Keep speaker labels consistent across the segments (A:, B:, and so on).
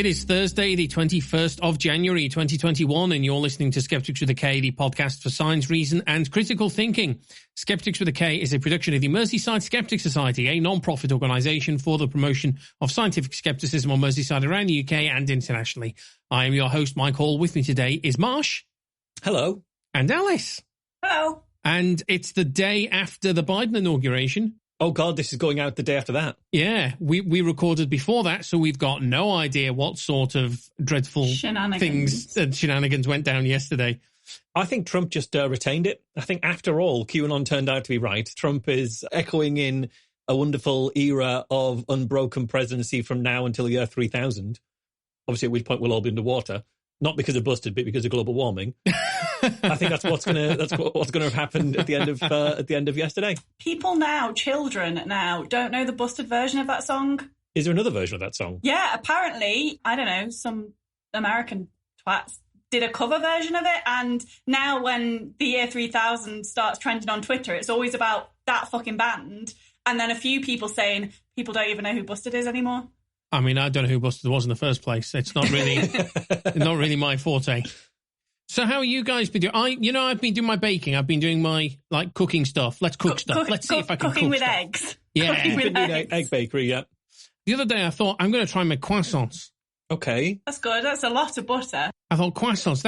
A: It is Thursday, the 21st of January, 2021, and you're listening to Skeptics with a K, the podcast for science, reason, and critical thinking. Skeptics with a K is a production of the Merseyside Skeptics Society, a non-profit organisation for the promotion of scientific skepticism on Merseyside around the UK and internationally. I am your host, Mike Hall. With me today is Marsh.
B: Hello.
A: And Alice.
C: Hello.
A: And it's the day after the Biden inauguration.
B: Oh, God, this is going out the day after that.
A: Yeah, we recorded before that, so we've got no idea what sort of dreadful things and shenanigans went down yesterday.
B: I think Trump just retained it. I think after all, QAnon turned out to be right. Trump is echoing in a wonderful era of unbroken presidency from now until the year 3000. Obviously, at which point we'll all be underwater. Not because of busted, but because of global warming. I think that's what's gonna have happened at the end of yesterday.
C: People now, children now, don't know the busted version of that song.
B: Is there another version of that song?
C: Yeah, apparently, I don't know, some American twats did a cover version of it, and now when the year 3000 starts trending on Twitter, it's always about that fucking band, and then a few people saying people don't even know who Busted is anymore.
A: I mean, I don't know who Busted was in the first place. It's not really my forte. So how are you guys been doing? I've been doing my baking. I've been doing my cooking stuff. Let's cook stuff. Let's see if I can
C: cooking
A: cook
C: with
A: stuff.
C: Eggs.
A: Yeah,
C: cooking with eggs.
B: Egg bakery. Yeah.
A: The other day I thought I'm going to try my croissants.
B: Okay,
C: that's good. That's a lot of butter.
A: I thought croissants.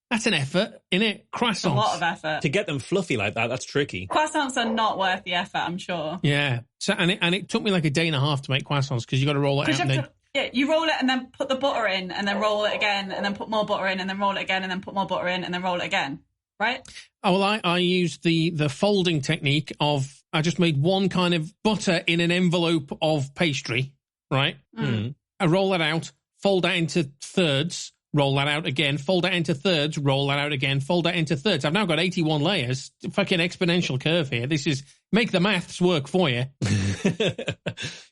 A: That's an effort, innit? Croissants.
C: A lot of effort
B: to get them fluffy like that. That's tricky.
C: Croissants are not worth the effort, I'm sure.
A: Yeah. So and it took me like a day and a half to make croissants because you got to roll it out.
C: Yeah, you roll it and then put the butter in and then roll it again and then put more butter in and then roll it again and then put more butter in and then roll it again, right?
A: Oh, well, I used the folding technique of I just made one kind of butter in an envelope of pastry, right?
C: Mm.
A: I roll that out, fold that into thirds, roll that out again, fold that into thirds, roll that out again, fold that into thirds. I've now got 81 layers. Fucking exponential curve here. This is make the maths work for you.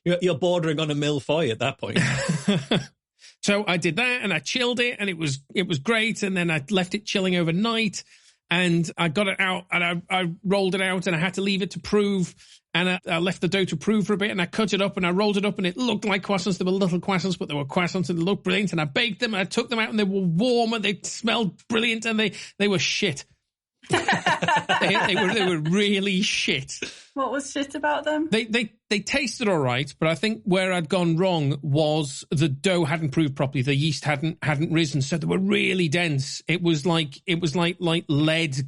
B: You're bordering on a mille-feuille at that point.
A: So I did that and I chilled it and it was great. And then I left it chilling overnight and I got it out and I rolled it out and I had to leave it to prove. And I left the dough to prove for a bit and I cut it up and I rolled it up and it looked like croissants. There were little croissants, but they were croissants and they looked brilliant. And I baked them and I took them out and they were warm and they smelled brilliant and they were shit. they were really shit.
C: What was shit about them?
A: They tasted all right, but I think where I'd gone wrong was the dough hadn't proved properly. The yeast hadn't risen, so they were really dense. It was like lead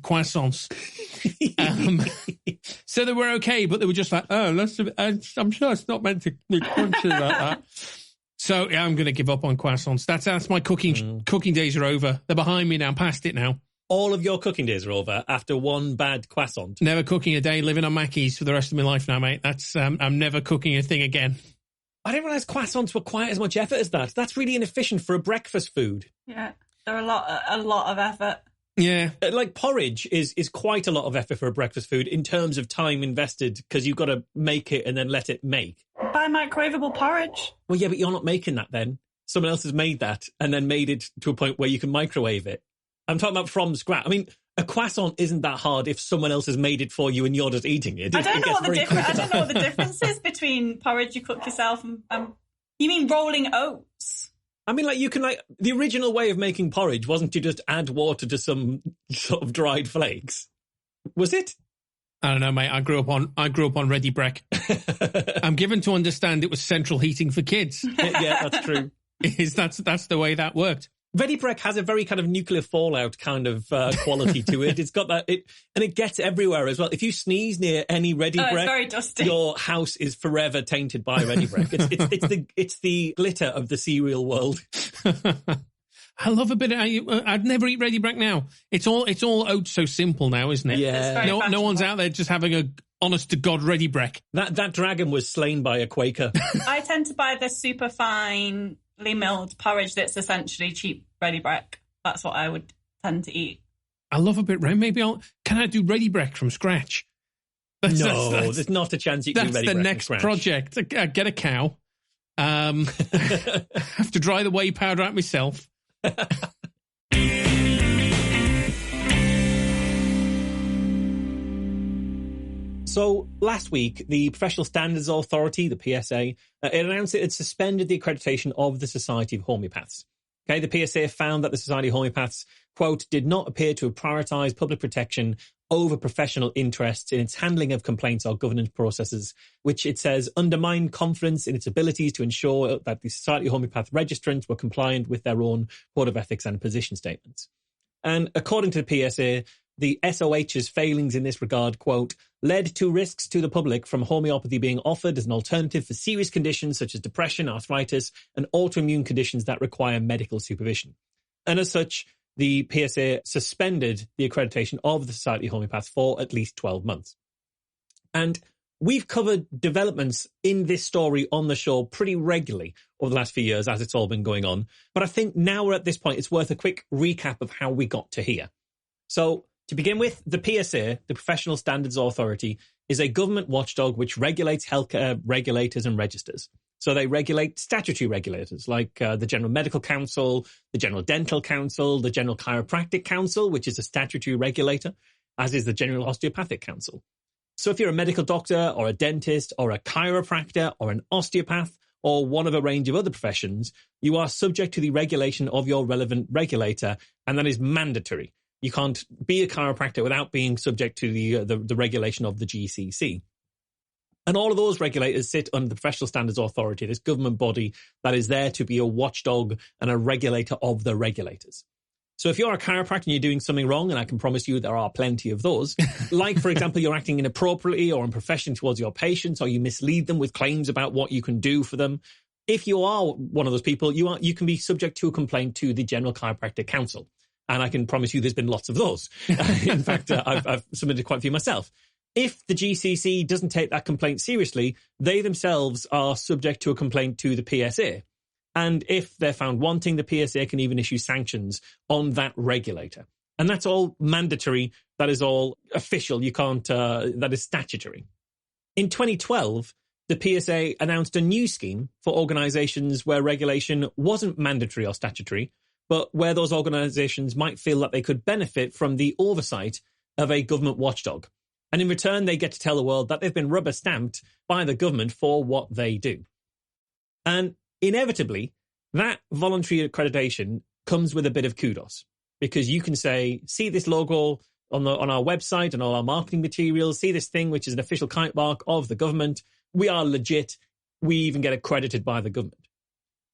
A: croissants. So they were okay, but they were just like, I'm sure it's not meant to be crunchy like that. So yeah, I'm going to give up on croissants. That's my cooking days are over. They're behind me now. I'm past it now.
B: All of your cooking days are over after one bad croissant.
A: Never cooking a day, living on Mackies for the rest of my life now, mate. That's I'm never cooking a thing again.
B: I didn't realise croissants were quite as much effort as that. That's really inefficient for a breakfast food.
C: Yeah, they're a lot of effort.
A: Yeah.
B: Like porridge is quite a lot of effort for a breakfast food in terms of time invested because you've got to make it and then let it make.
C: Buy microwavable porridge.
B: Well, yeah, but you're not making that then. Someone else has made that and then made it to a point where you can microwave it. I'm talking about from scratch. I mean, a croissant isn't that hard if someone else has made it for you and you're just eating it.
C: I don't know what the difference is between porridge you cook yourself and you mean rolling oats?
B: I mean, you can the original way of making porridge wasn't to just add water to some sort of dried flakes, was it?
A: I don't know, mate. I grew up on Ready Brek. I'm given to understand it was central heating for kids.
B: Yeah, that's true.
A: That's the way that worked.
B: Ready Brek has a very kind of nuclear fallout kind of quality to it. It's got that, and it gets everywhere as well. If you sneeze near any Ready Brek,
C: it's very dusty.
B: Your house is forever tainted by Ready Brek. It's the glitter of the cereal world.
A: I love a bit of. I'd never eat Ready Brek now. It's all oats so simple now, isn't it?
B: Yeah.
A: No one's out there just having a honest to God Ready Brek.
B: That dragon was slain by a Quaker.
C: I tend to buy the super fine milled porridge that's essentially cheap Ready Brek. That's what I would tend to eat.
A: I love a bit. Maybe can I do Ready Brek from scratch?
B: There's not a chance you can do Ready Brek from
A: That's the next project. Get a cow. Have to dry the whey powder out myself.
B: So last week, the Professional Standards Authority, the PSA, it announced it had suspended the accreditation of the Society of Homeopaths. Okay, the PSA found that the Society of Homeopaths, quote, did not appear to have prioritised public protection over professional interests in its handling of complaints or governance processes, which it says undermined confidence in its abilities to ensure that the Society of Homeopath registrants were compliant with their own code of ethics and position statements. And according to the PSA, the SOH's failings in this regard, quote, led to risks to the public from homeopathy being offered as an alternative for serious conditions such as depression, arthritis, and autoimmune conditions that require medical supervision. And as such, the PSA suspended the accreditation of the Society of Homeopaths for at least 12 months. And we've covered developments in this story on the show pretty regularly over the last few years as it's all been going on. But I think now we're at this point, it's worth a quick recap of how we got to here. So to begin with, the PSA, the Professional Standards Authority, is a government watchdog which regulates healthcare regulators and registers. So they regulate statutory regulators like the General Medical Council, the General Dental Council, the General Chiropractic Council, which is a statutory regulator, as is the General Osteopathic Council. So if you're a medical doctor or a dentist or a chiropractor or an osteopath or one of a range of other professions, you are subject to the regulation of your relevant regulator, and that is mandatory. You can't be a chiropractor without being subject to the regulation of the GCC. And all of those regulators sit under the Professional Standards Authority, this government body that is there to be a watchdog and a regulator of the regulators. So if you're a chiropractor and you're doing something wrong, and I can promise you there are plenty of those, like, for example, you're acting inappropriately or unprofessionally towards your patients, or you mislead them with claims about what you can do for them, if you are one of those people, you can be subject to a complaint to the General Chiropractic Council. And I can promise you there's been lots of those. In fact, I've submitted quite a few myself. If the GCC doesn't take that complaint seriously, they themselves are subject to a complaint to the PSA. And if they're found wanting, the PSA can even issue sanctions on that regulator. And that's all mandatory. That is all official. You can't, that is statutory. In 2012, the PSA announced a new scheme for organizations where regulation wasn't mandatory or statutory, but where those organizations might feel that they could benefit from the oversight of a government watchdog. And in return, they get to tell the world that they've been rubber stamped by the government for what they do. And inevitably, that voluntary accreditation comes with a bit of kudos, because you can say, see this logo on our website and all our marketing materials, see this thing, which is an official kite mark of the government. We are legit. We even get accredited by the government.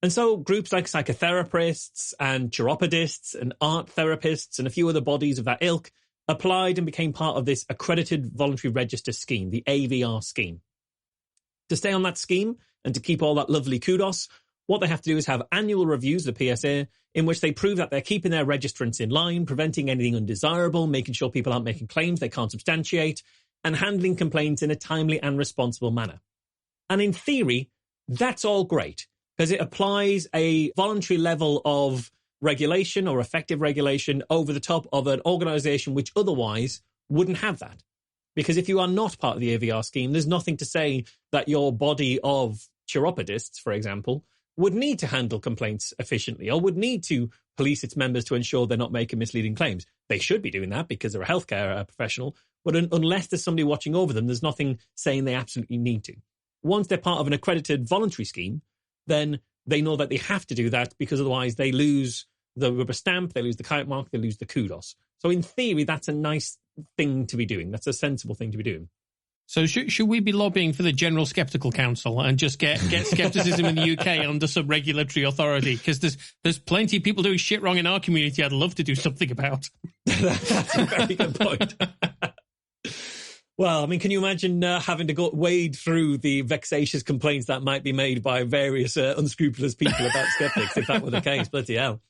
B: And so groups like psychotherapists and chiropodists and art therapists and a few other bodies of that ilk applied and became part of this accredited voluntary register scheme, the AVR scheme. To stay on that scheme and to keep all that lovely kudos, what they have to do is have annual reviews of the PSA in which they prove that they're keeping their registrants in line, preventing anything undesirable, making sure people aren't making claims they can't substantiate, and handling complaints in a timely and responsible manner. And in theory, that's all great, because it applies a voluntary level of regulation or effective regulation over the top of an organization which otherwise wouldn't have that. Because if you are not part of the AVR scheme, there's nothing to say that your body of chiropodists, for example, would need to handle complaints efficiently or would need to police its members to ensure they're not making misleading claims. They should be doing that because they're a healthcare professional, but unless there's somebody watching over them, there's nothing saying they absolutely need to. Once they're part of an accredited voluntary scheme, then they know that they have to do that, because otherwise they lose the rubber stamp, they lose the kite mark, they lose the kudos. So in theory, that's a nice thing to be doing. That's a sensible thing to be doing.
A: So should we be lobbying for the General Skeptical Council and just get skepticism in the UK under some regulatory authority? Because there's plenty of people doing shit wrong in our community I'd love to do something about.
B: That's a very good point. Well, I mean, can you imagine having to wade through the vexatious complaints that might be made by various unscrupulous people about skeptics, if that were the case? Bloody hell.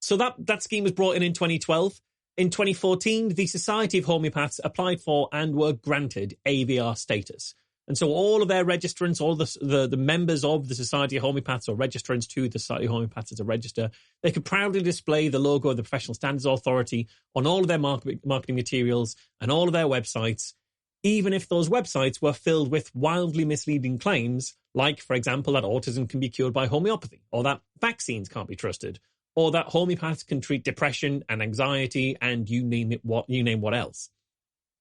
B: So that scheme was brought in 2012. In 2014, the Society of Homeopaths applied for and were granted AVR status. And so all of their registrants, all the members of the Society of Homeopaths or registrants to the Society of Homeopaths as a register, they could proudly display the logo of the Professional Standards Authority on all of their marketing materials and all of their websites, even if those websites were filled with wildly misleading claims, like, for example, that autism can be cured by homeopathy, or that vaccines can't be trusted, or that homeopaths can treat depression and anxiety and you name what else.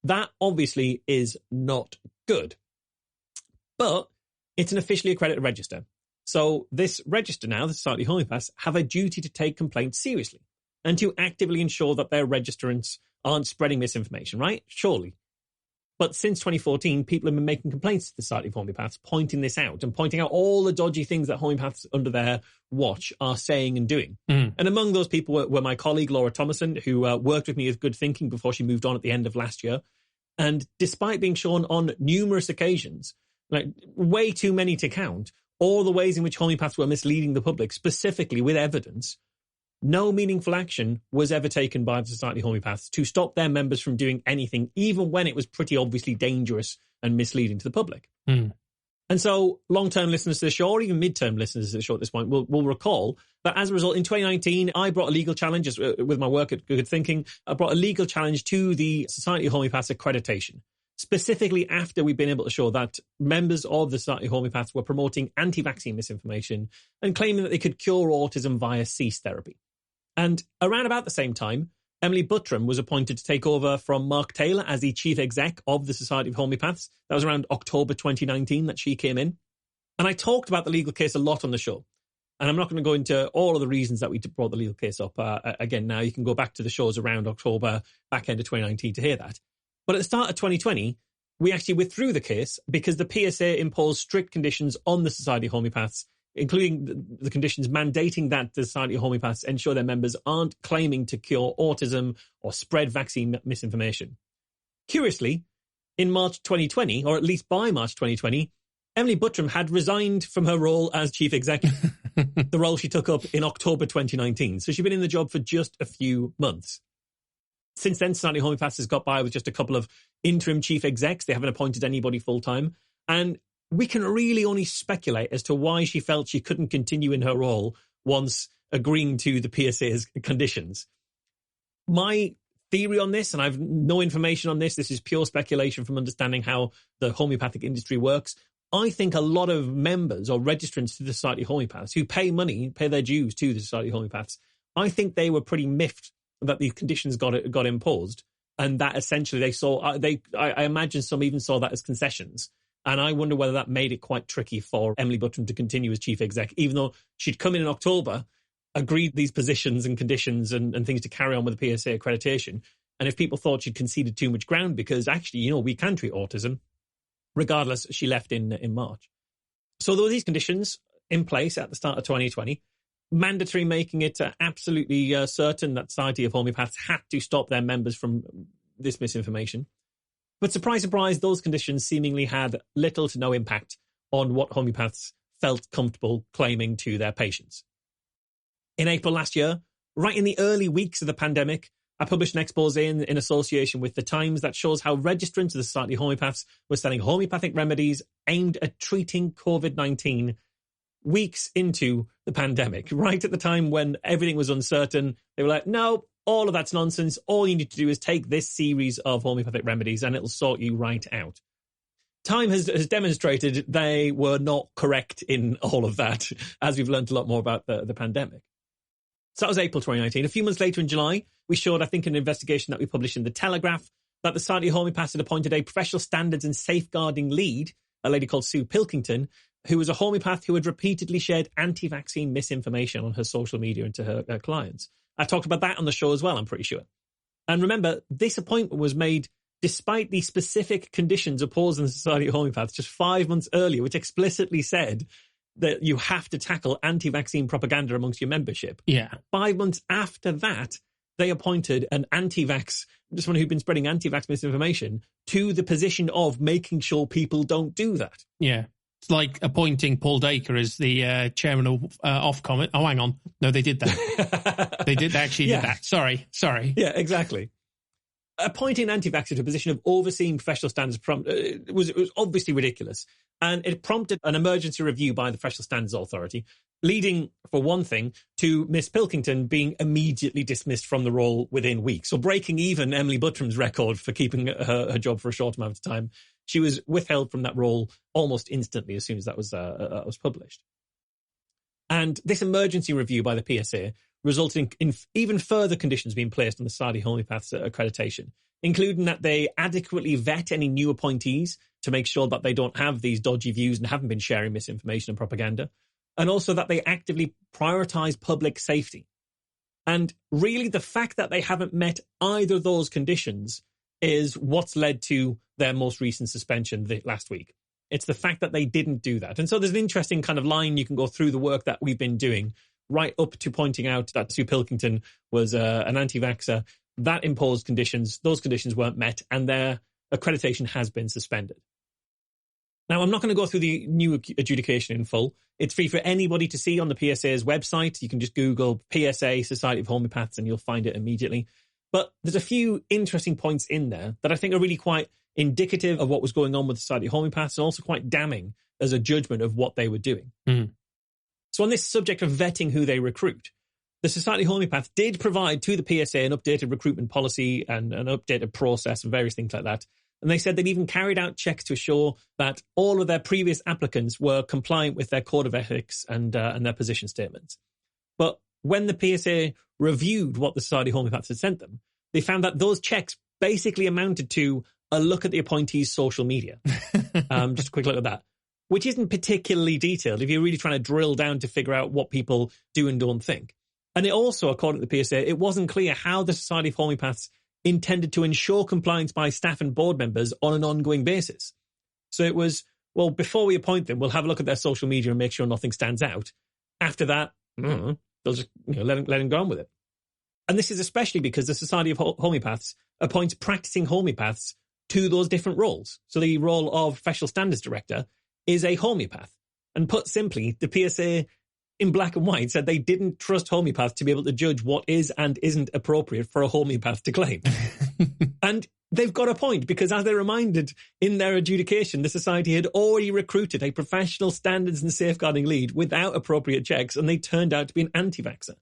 B: That obviously is not good. But it's an officially accredited register. So this register now, the Society of Homeopaths, have a duty to take complaints seriously and to actively ensure that their registrants aren't spreading misinformation, right? Surely. But since 2014, people have been making complaints to the Society of Homeopaths, pointing this out and pointing out all the dodgy things that homeopaths under their watch are saying and doing. And among those people were my colleague, Laura Thomason, who worked with me with Good Thinking before she moved on at the end of last year. And despite being shown on numerous occasions, like way too many to count, all the ways in which homeopaths were misleading the public, specifically with evidence, no meaningful action was ever taken by the Society of Homeopaths to stop their members from doing anything, even when it was pretty obviously dangerous and misleading to the public. And so long-term listeners to the show, or even mid-term listeners to the show at this point, will recall that as a result, in 2019, I brought a legal challenge with my work at Good Thinking. I brought a legal challenge to the Society of Homeopaths accreditation, specifically after we've been able to show that members of the Society of Homeopaths were promoting anti-vaccine misinformation and claiming that they could cure autism via cease therapy. And around about the same time, Emily Buttram was appointed to take over from Mark Taylor as the chief exec of the Society of Homeopaths. That was around October 2019 that she came in. And I talked about the legal case a lot on the show. And I'm not going to go into all of the reasons that we brought the legal case up. Again, now you can go back to the shows around October, back end of 2019 to hear that. But at the start of 2020, we actually withdrew the case because the PSA imposed strict conditions on the Society of Homeopaths, including the conditions mandating that the Society of Homeopaths ensure their members aren't claiming to cure autism or spread vaccine misinformation. Curiously, in March 2020, or at least by March 2020, Emily Buttram had resigned from her role as chief executive, the role she took up in October 2019. So she'd been in the job for just a few months. Since then, Society of Homeopaths has got by with just a couple of interim chief execs. They haven't appointed anybody full-time. And we can really only speculate as to why she felt she couldn't continue in her role once agreeing to the PSA's conditions. My theory on this, and I've no information on this is pure speculation from understanding how the homeopathic industry works. I think a lot of members or registrants to the Society of Homeopaths who pay money, pay their dues to the Society of Homeopaths, I think they were pretty miffed that these conditions got imposed, and that essentially they saw. I imagine some even saw that as concessions, and I wonder whether that made it quite tricky for Emily Buttram to continue as chief exec, even though she'd come in October, agreed these positions and conditions and things to carry on with the PSA accreditation. And if people thought she'd conceded too much ground because actually, we can treat autism, regardless, she left in March. So there were these conditions in place at the start of 2020. Mandatory, making it absolutely certain that Society of Homeopaths had to stop their members from this misinformation. But surprise, surprise, those conditions seemingly had little to no impact on what homeopaths felt comfortable claiming to their patients. In April last year, right in the early weeks of the pandemic, I published an expose in association with The Times that shows how registrants of the Society of Homeopaths were selling homeopathic remedies aimed at treating COVID-19 weeks into the pandemic, right at the time when everything was uncertain. They were like, no, all of that's nonsense. All you need to do is take this series of homeopathic remedies and it'll sort you right out. Time has demonstrated they were not correct in all of that, as we've learned a lot more about the pandemic. So that was April 2019. A few months later in July, we showed, I think, an investigation that we published in The Telegraph, that the Society of Homeopaths had appointed a professional standards and safeguarding lead, a lady called Sue Pilkington, who was a homeopath who had repeatedly shared anti-vaccine misinformation on her social media and to her clients. I talked about that on the show as well, I'm pretty sure. And remember, this appointment was made despite the specific conditions imposed on the Society of Homeopaths just 5 months earlier, which explicitly said that you have to tackle anti-vaccine propaganda amongst your membership.
A: Yeah.
B: 5 months after that, they appointed an anti-vax, someone who'd been spreading anti-vax misinformation, to the position of making sure people don't do that.
A: Yeah. It's like appointing Paul Dacre as the chairman of Ofcom. Oh, hang on. No, they did that. They actually did that. Sorry.
B: Yeah, exactly. Appointing an anti-vaxxer to a position of overseeing professional standards was obviously ridiculous. And it prompted an emergency review by the Professional Standards Authority, leading, for one thing, to Miss Pilkington being immediately dismissed from the role within weeks. So breaking even Emily Buttram's record for keeping her job for a short amount of time, she was withheld from that role almost instantly as soon as that was published. And this emergency review by the PSA resulted in even further conditions being placed on the Society of Homeopaths accreditation, including that they adequately vet any new appointees to make sure that they don't have these dodgy views and haven't been sharing misinformation and propaganda, and also that they actively prioritize public safety. And really, the fact that they haven't met either of those conditions is what's led to their most recent suspension last week. It's the fact that they didn't do that. And so there's an interesting kind of line you can go through the work that we've been doing, right up to pointing out that Sue Pilkington was an anti-vaxxer. That imposed conditions. Those conditions weren't met, and their accreditation has been suspended. Now, I'm not going to go through the new adjudication in full. It's free for anybody to see on the PSA's website. You can just Google PSA, Society of Homeopaths, and you'll find it immediately. But there's a few interesting points in there that I think are really quite indicative of what was going on with the Society of Homeopaths, and also quite damning as a judgment of what they were doing. Mm. So on this subject of vetting who they recruit, the Society of Homeopaths did provide to the PSA an updated recruitment policy and an updated process and various things like that. And they said they'd even carried out checks to assure that all of their previous applicants were compliant with their code of ethics and their position statements. But when the PSA reviewed what the Society of Homeopaths had sent them, they found that those checks basically amounted to a look at the appointee's social media. Just a quick look at that, which isn't particularly detailed if you're really trying to drill down to figure out what people do and don't think. And it also, according to the PSA, it wasn't clear how the Society of Homeopaths intended to ensure compliance by staff and board members on an ongoing basis. So it was, well, before we appoint them, we'll have a look at their social media and make sure nothing stands out. After that, they'll just let them go on with it. And this is especially because the Society of Homeopaths appoints practicing homeopaths to those different roles. So the role of professional standards director is a homeopath. And put simply, the PSA in black and white said they didn't trust homeopaths to be able to judge what is and isn't appropriate for a homeopath to claim. And they've got a point, because as they reminded in their adjudication, the society had already recruited a professional standards and safeguarding lead without appropriate checks, and they turned out to be an anti-vaxxer.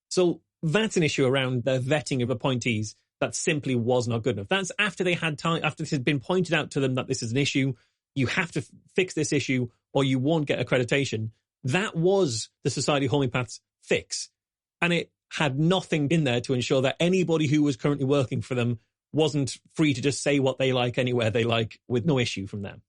B: So that's an issue around the vetting of appointees that simply was not good enough. That's after they had time, after it had been pointed out to them that this is an issue, you have to fix this issue or you won't get accreditation. That was the Society of Homeopaths fix. And it had nothing in there to ensure that anybody who was currently working for them wasn't free to just say what they like anywhere they like with no issue from them.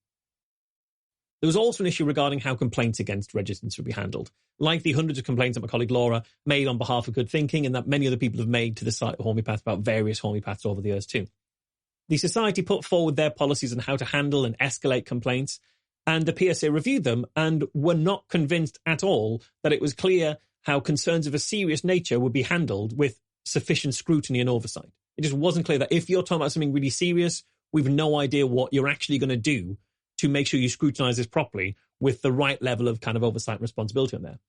B: There was also an issue regarding how complaints against registrants would be handled, like the hundreds of complaints that my colleague Laura made on behalf of Good Thinking and that many other people have made to the Society of Homeopaths about various homeopaths over the years too. The Society put forward their policies on how to handle and escalate complaints, and the PSA reviewed them and were not convinced at all that it was clear how concerns of a serious nature would be handled with sufficient scrutiny and oversight. It just wasn't clear that if you're talking about something really serious, we've no idea what you're actually going to do to make sure you scrutinize this properly with the right level of kind of oversight and responsibility on there.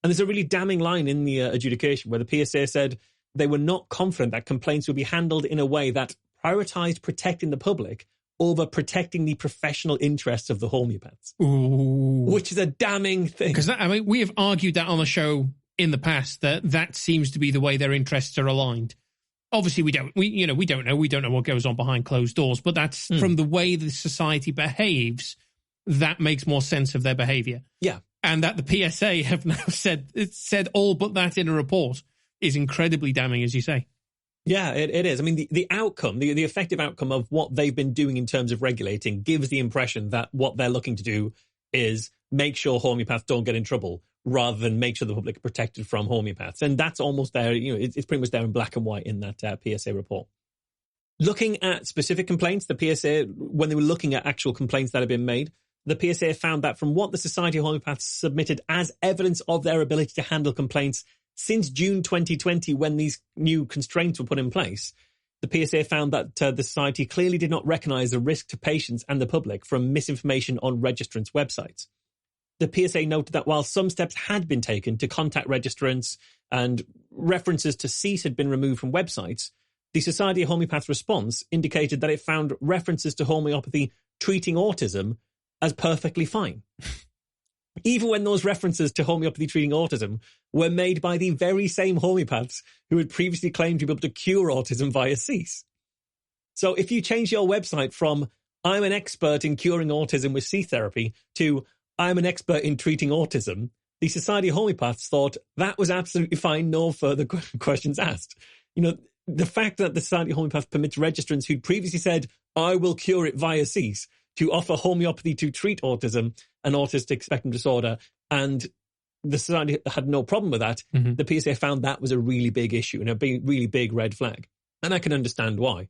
B: And there's a really damning line in the adjudication where the PSA said they were not confident that complaints would be handled in a way that prioritized protecting the public over protecting the professional interests of the homeopaths.
A: Ooh.
B: Which is a damning thing.
A: Because we have argued that on the show in the past, that seems to be the way their interests are aligned. Obviously, we don't know what goes on behind closed doors, but that's from the way the society behaves, that makes more sense of their behavior. Yeah. And that the PSA have now said all but that in a report is incredibly damning, as you say.
B: Yeah, it is. I mean, the outcome, the effective outcome of what they've been doing in terms of regulating gives the impression that what they're looking to do is make sure homeopaths don't get in trouble rather than make sure the public are protected from homeopaths. And that's almost there, it's pretty much there in black and white in that PSA report. Looking at specific complaints, the PSA, when they were looking at actual complaints that had been made, the PSA found that from what the Society of Homeopaths submitted as evidence of their ability to handle complaints since June 2020, when these new constraints were put in place, the PSA found that the Society clearly did not recognize a risk to patients and the public from misinformation on registrants' websites. The PSA noted that while some steps had been taken to contact registrants and references to cease had been removed from websites, the Society of Homeopaths response indicated that it found references to homeopathy treating autism as perfectly fine. Even when those references to homeopathy treating autism were made by the very same homeopaths who had previously claimed to be able to cure autism via cease. So if you change your website from I'm an expert in curing autism with cease therapy to I'm an expert in treating autism, the Society of Homeopaths thought that was absolutely fine, no further questions asked. the fact that the Society of Homeopaths permits registrants who'd previously said, I will cure it via cease, to offer homeopathy to treat autism and autistic spectrum disorder, and the Society had no problem with that, the PSA found that was a really big issue and a really big red flag. And I can understand why.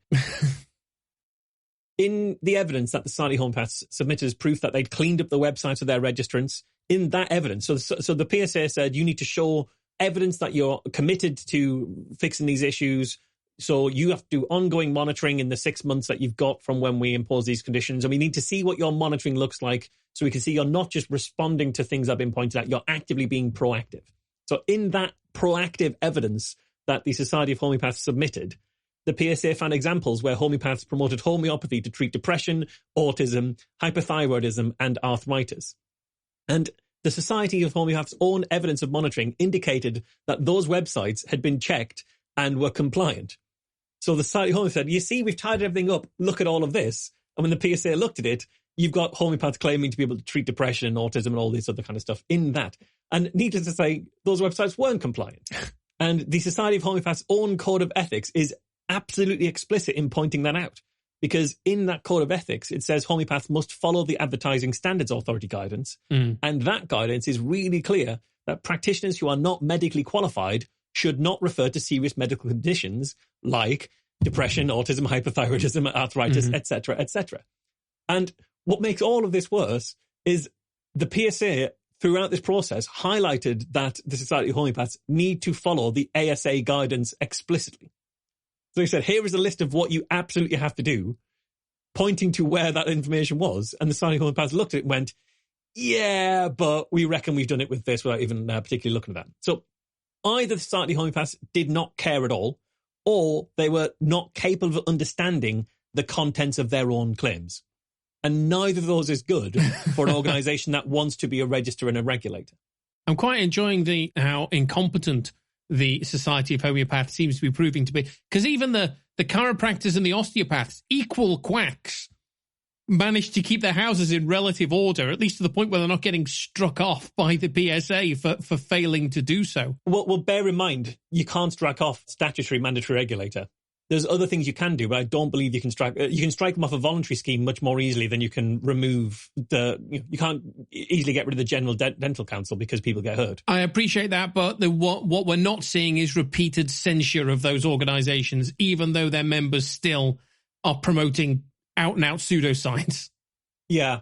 B: In the evidence that the Society of Homeopaths submitted as proof that they'd cleaned up the website of their registrants, in that evidence, so the PSA said you need to show evidence that you're committed to fixing these issues. So you have to do ongoing monitoring in the 6 months that you've got from when we impose these conditions. And we need to see what your monitoring looks like so we can see you're not just responding to things that have been pointed out, you're actively being proactive. So in that proactive evidence that the Society of Homeopaths submitted, the PSA found examples where homeopaths promoted homeopathy to treat depression, autism, hypothyroidism, and arthritis. And the Society of Homeopaths' own evidence of monitoring indicated that those websites had been checked and were compliant. So the Society of Homeopaths said, you see, we've tied everything up. Look at all of this. And when the PSA looked at it, you've got homeopaths claiming to be able to treat depression and autism and all this other kind of stuff in that. And needless to say, those websites weren't compliant. And the Society of Homeopaths' own code of ethics is absolutely explicit in pointing that out. Because in that code of ethics, it says homeopaths must follow the Advertising Standards Authority guidance. And that guidance is really clear that practitioners who are not medically qualified should not refer to serious medical conditions like depression, autism, hypothyroidism, arthritis, etc., etc. And what makes all of this worse is the PSA throughout this process highlighted that the Society of Homeopaths need to follow the ASA guidance explicitly. So he said, here is a list of what you absolutely have to do, pointing to where that information was. And the Society of Homeopaths looked at it and went, yeah, but we reckon we've done it with this without even particularly looking at that. So either the Society of Homeopaths did not care at all, or they were not capable of understanding the contents of their own claims. And neither of those is good for an organisation that wants to be a registrar and a regulator.
A: I'm quite enjoying how incompetent the Society of Homeopaths seems to be proving to be. Because even the chiropractors and the osteopaths, equal quacks, managed to keep their houses in relative order, at least to the point where they're not getting struck off by the PSA for failing to do so.
B: Well, bear in mind, you can't strike off statutory mandatory regulator. There's other things you can do, but I don't believe you can strike them off a voluntary scheme much more easily than you can remove you can't easily get rid of the General Dental Council because people get hurt.
A: I appreciate that, but what we're not seeing is repeated censure of those organizations, even though their members still are promoting out-and-out pseudoscience.
B: Yeah.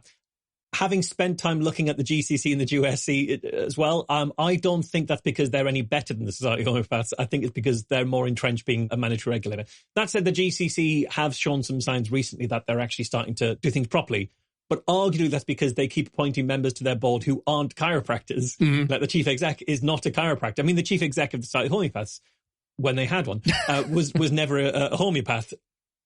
B: Having spent time looking at the GCC and the GOSC as well, I don't think that's because they're any better than the Society of Homeopaths. I think it's because they're more entrenched being a mandatory regulator. That said, the GCC have shown some signs recently that they're actually starting to do things properly. But arguably that's because they keep appointing members to their board who aren't chiropractors. Like the chief exec is not a chiropractor. I mean, the chief exec of the Society of Homeopaths, when they had one, was never a homeopath.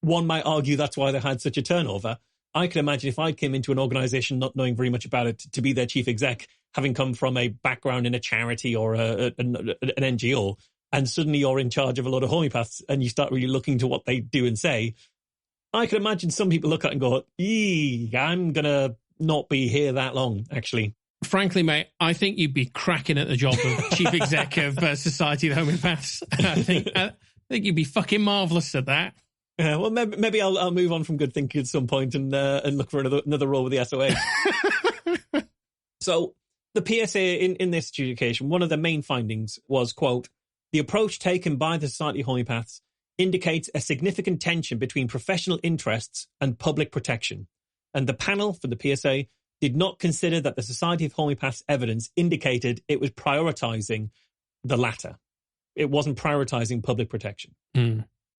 B: One might argue that's why they had such a turnover. I can imagine if I came into an organisation not knowing very much about it to be their chief exec, having come from a background in a charity or an NGO, and suddenly you're in charge of a lot of homeopaths and you start really looking to what they do and say, I can imagine some people look at it and go, I'm going to not be here that long, actually.
A: Frankly, mate, I think you'd be cracking at the job of chief exec of Society of Homeopaths. I think you'd be fucking marvellous at that.
B: Yeah, well, maybe I'll move on from good thinking at some point and look for another role with the SOA. So the PSA in this adjudication, one of the main findings was, quote, the approach taken by the Society of Homeopaths indicates a significant tension between professional interests and public protection. And the panel for the PSA did not consider that the Society of Homeopaths evidence indicated it was prioritizing the latter. It wasn't prioritizing public protection.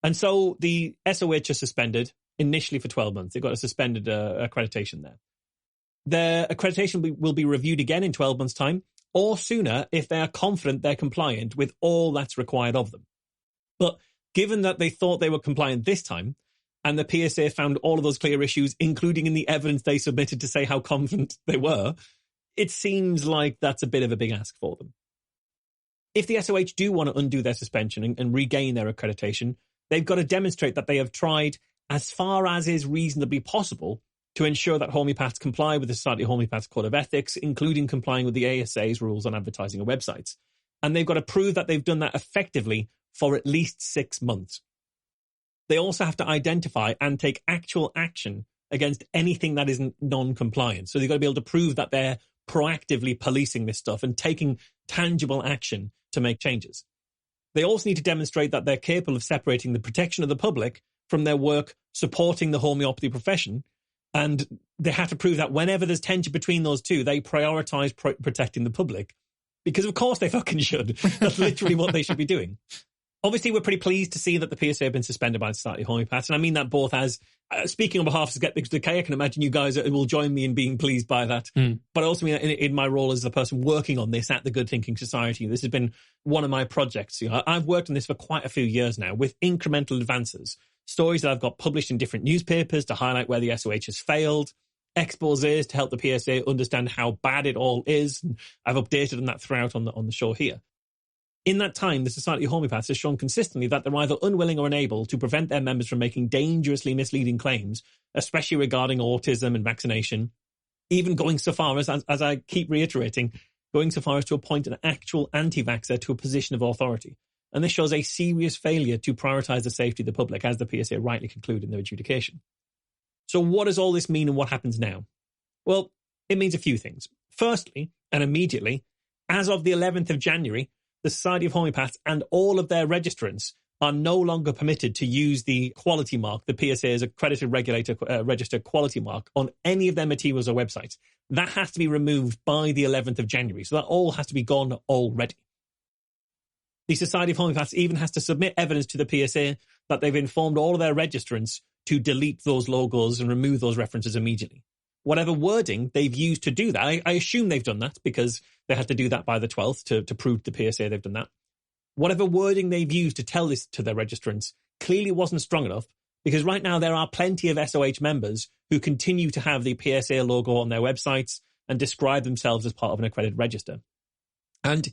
B: And so the SOH is suspended initially for 12 months. They've got a suspended accreditation there. Their accreditation will be reviewed again in 12 months' time or sooner if they are confident they're compliant with all that's required of them. But given that they thought they were compliant this time and the PSA found all of those clear issues, including in the evidence they submitted to say how confident they were, it seems like that's a bit of a big ask for them. If the SOH do want to undo their suspension and regain their accreditation, they've got to demonstrate that they have tried as far as is reasonably possible to ensure that homeopaths comply with the Society of Homeopaths Code of Ethics, including complying with the ASA's rules on advertising and websites. And they've got to prove that they've done that effectively for at least 6 months. they also have to identify and take actual action against anything that isn't non-compliant. So they've got to be able to prove that they're proactively policing this stuff and taking tangible action to make changes. They also need to demonstrate that they're capable of separating the protection of the public from their work supporting the homeopathy profession. And they have to prove that whenever there's tension between those two, they prioritize protecting the public. Because of course they fucking should. That's literally what they should be doing. Obviously, we're pretty pleased to see that the PSA have been suspended by the Society of Homeopaths. And I mean that both as, speaking on behalf of Skeptics Decay, I can imagine you guys will join me in being pleased by that. But I also mean in my role as the person working on this at the Good Thinking Society, this has been one of my projects. You know, I've worked on this for quite a few years now with incremental advances. Stories that I've got published in different newspapers to highlight where the SOH has failed, exposés to help the PSA understand how bad it all is. And I've updated on that throughout on the show here. In that time, the Society of Homeopaths has shown consistently that they're either unwilling or unable to prevent their members from making dangerously misleading claims, especially regarding autism and vaccination, even going so far as I keep reiterating, going so far as to appoint an actual anti-vaxxer to a position of authority. And this shows a serious failure to prioritise the safety of the public, as the PSA rightly conclude in their adjudication. So what does all this mean and what happens now? Well, it means a few things. Firstly, and immediately, as of the 11th of January, the Society of Homeopaths and all of their registrants are no longer permitted to use the quality mark, the PSA's accredited regulator registered quality mark, on any of their materials or websites. That has to be removed by the 11th of January. So that all has to be gone already. The Society of Homeopaths even has to submit evidence to the PSA that they've informed all of their registrants to delete those logos and remove those references immediately. Whatever wording they've used to do that, I assume they've done that because they had to do that by the 12th to prove to the PSA they've done that. Whatever wording they've used to tell this to their registrants clearly wasn't strong enough, because right now there are plenty of SOH members who continue to have the PSA logo on their websites and describe themselves as part of an accredited register. And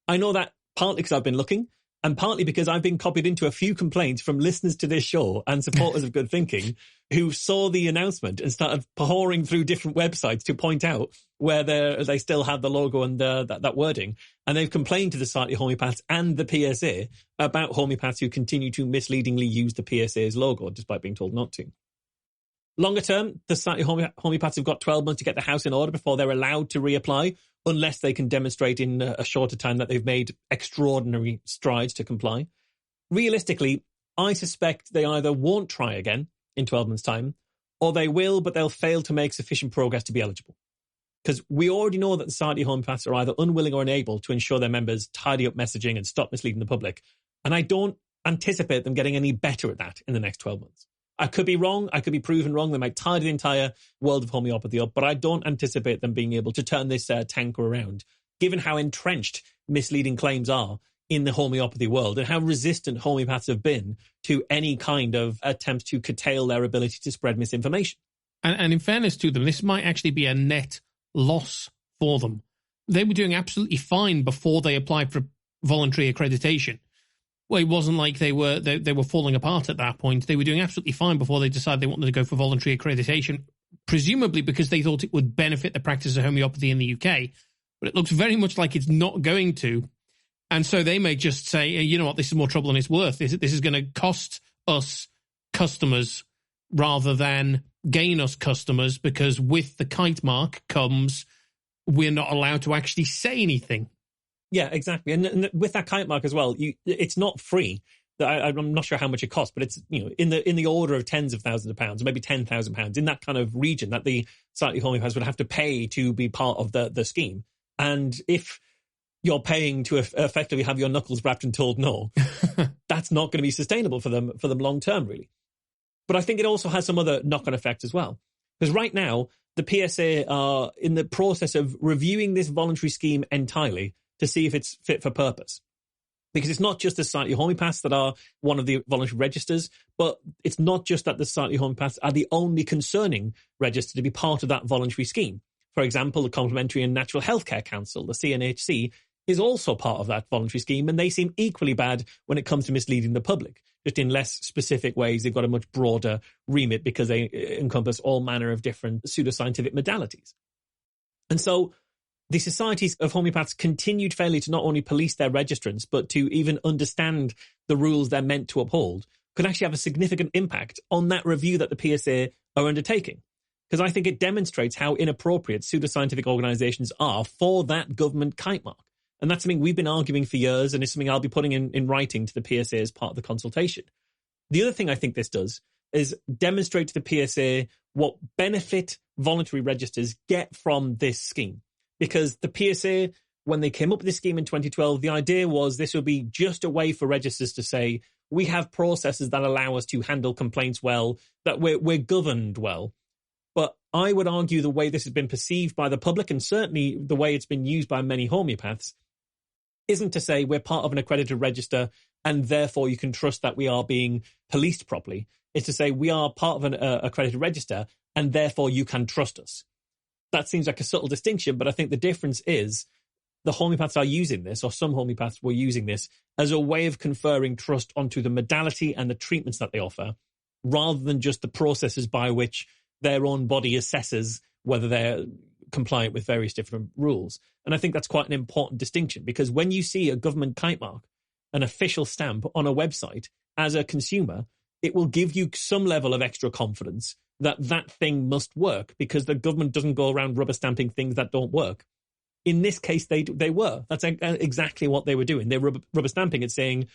B: I know that partly because I've been looking, and partly because I've been copied into a few complaints from listeners to this show and supporters of Good Thinking who saw the announcement and started pouring through different websites to point out where they still have the logo and that wording. And they've complained to the Society of Homeopaths and the PSA about homeopaths who continue to misleadingly use the PSA's logo, despite being told not to. Longer term, the Society of Homeopaths have got 12 months to get the house in order before they're allowed to reapply, unless they can demonstrate in a shorter time that they've made extraordinary strides to comply. Realistically, I suspect they either won't try again in 12 months' time, or they will, but they'll fail to make sufficient progress to be eligible. Because we already know that the Society of Homeopaths are either unwilling or unable to ensure their members tidy up messaging and stop misleading the public. And I don't anticipate them getting any better at that in the next 12 months. I could be wrong. I could be proven wrong. They might tidy the entire world of homeopathy up, but I don't anticipate them being able to turn this tanker around, given how entrenched misleading claims are in the homeopathy world and how resistant homeopaths have been to any kind of attempts to curtail their ability to spread misinformation.
A: And in fairness to them, this might actually be a net loss for them. They were doing absolutely fine before they applied for voluntary accreditation. Well, it wasn't like they were falling apart at that point. They were doing absolutely fine before they decided they wanted to go for voluntary accreditation, presumably because they thought it would benefit the practice of homeopathy in the UK. But it looks very much like it's not going to. And so they may just say, you know what, this is more trouble than it's worth. This is going to cost us customers rather than gain us customers, because with the kite mark comes, we're not allowed to actually say anything.
B: Yeah, exactly. And with that kite mark as well, it's not free. I'm not sure how much it costs, but it's, you know, in the order of tens of thousands of pounds, maybe £10,000 in that kind of region that the Society of Homeopaths would have to pay to be part of the scheme. And if you're paying to effectively have your knuckles wrapped and told no, that's not going to be sustainable for them long term, really. But I think it also has some other knock-on effects as well. Because right now, the PSA are in the process of reviewing this voluntary scheme entirely to see if it's fit for purpose. Because it's not just the Society of Homeopaths that are one of the voluntary registers, but it's not just that the Society of Homeopaths are the only concerning register to be part of that voluntary scheme. For example, the Complementary and Natural Healthcare Council, the CNHC, is also part of that voluntary scheme, and they seem equally bad when it comes to misleading the public, just in less specific ways. They've got a much broader remit because they encompass all manner of different pseudoscientific modalities. And so the Societies of Homeopaths' continued failure to not only police their registrants, but to even understand the rules they're meant to uphold, could actually have a significant impact on that review that the PSA are undertaking. Because I think it demonstrates how inappropriate pseudoscientific organizations are for that government kite mark. And that's something we've been arguing for years, and it's something I'll be putting in writing to the PSA as part of the consultation. The other thing I think this does is demonstrate to the PSA what benefit voluntary registers get from this scheme. Because the PSA, when they came up with this scheme in 2012, the idea was this would be just a way for registers to say, we have processes that allow us to handle complaints well, that we're governed well. But I would argue the way this has been perceived by the public, and certainly the way it's been used by many homeopaths, isn't to say we're part of an accredited register and therefore you can trust that we are being policed properly. It's to say we are part of an accredited register and therefore you can trust us. That seems like a subtle distinction, but I think the difference is the homeopaths are using this, or some homeopaths were using this, as a way of conferring trust onto the modality and the treatments that they offer, rather than just the processes by which their own body assesses whether they're compliant with various different rules. And I think that's quite an important distinction, because when you see a government kite mark, an official stamp on a website, as a consumer, it will give you some level of extra confidence that that thing must work, because the government doesn't go around rubber stamping things that don't work. In this case, they were. That's exactly what they were doing. They were rubber stamping it, saying,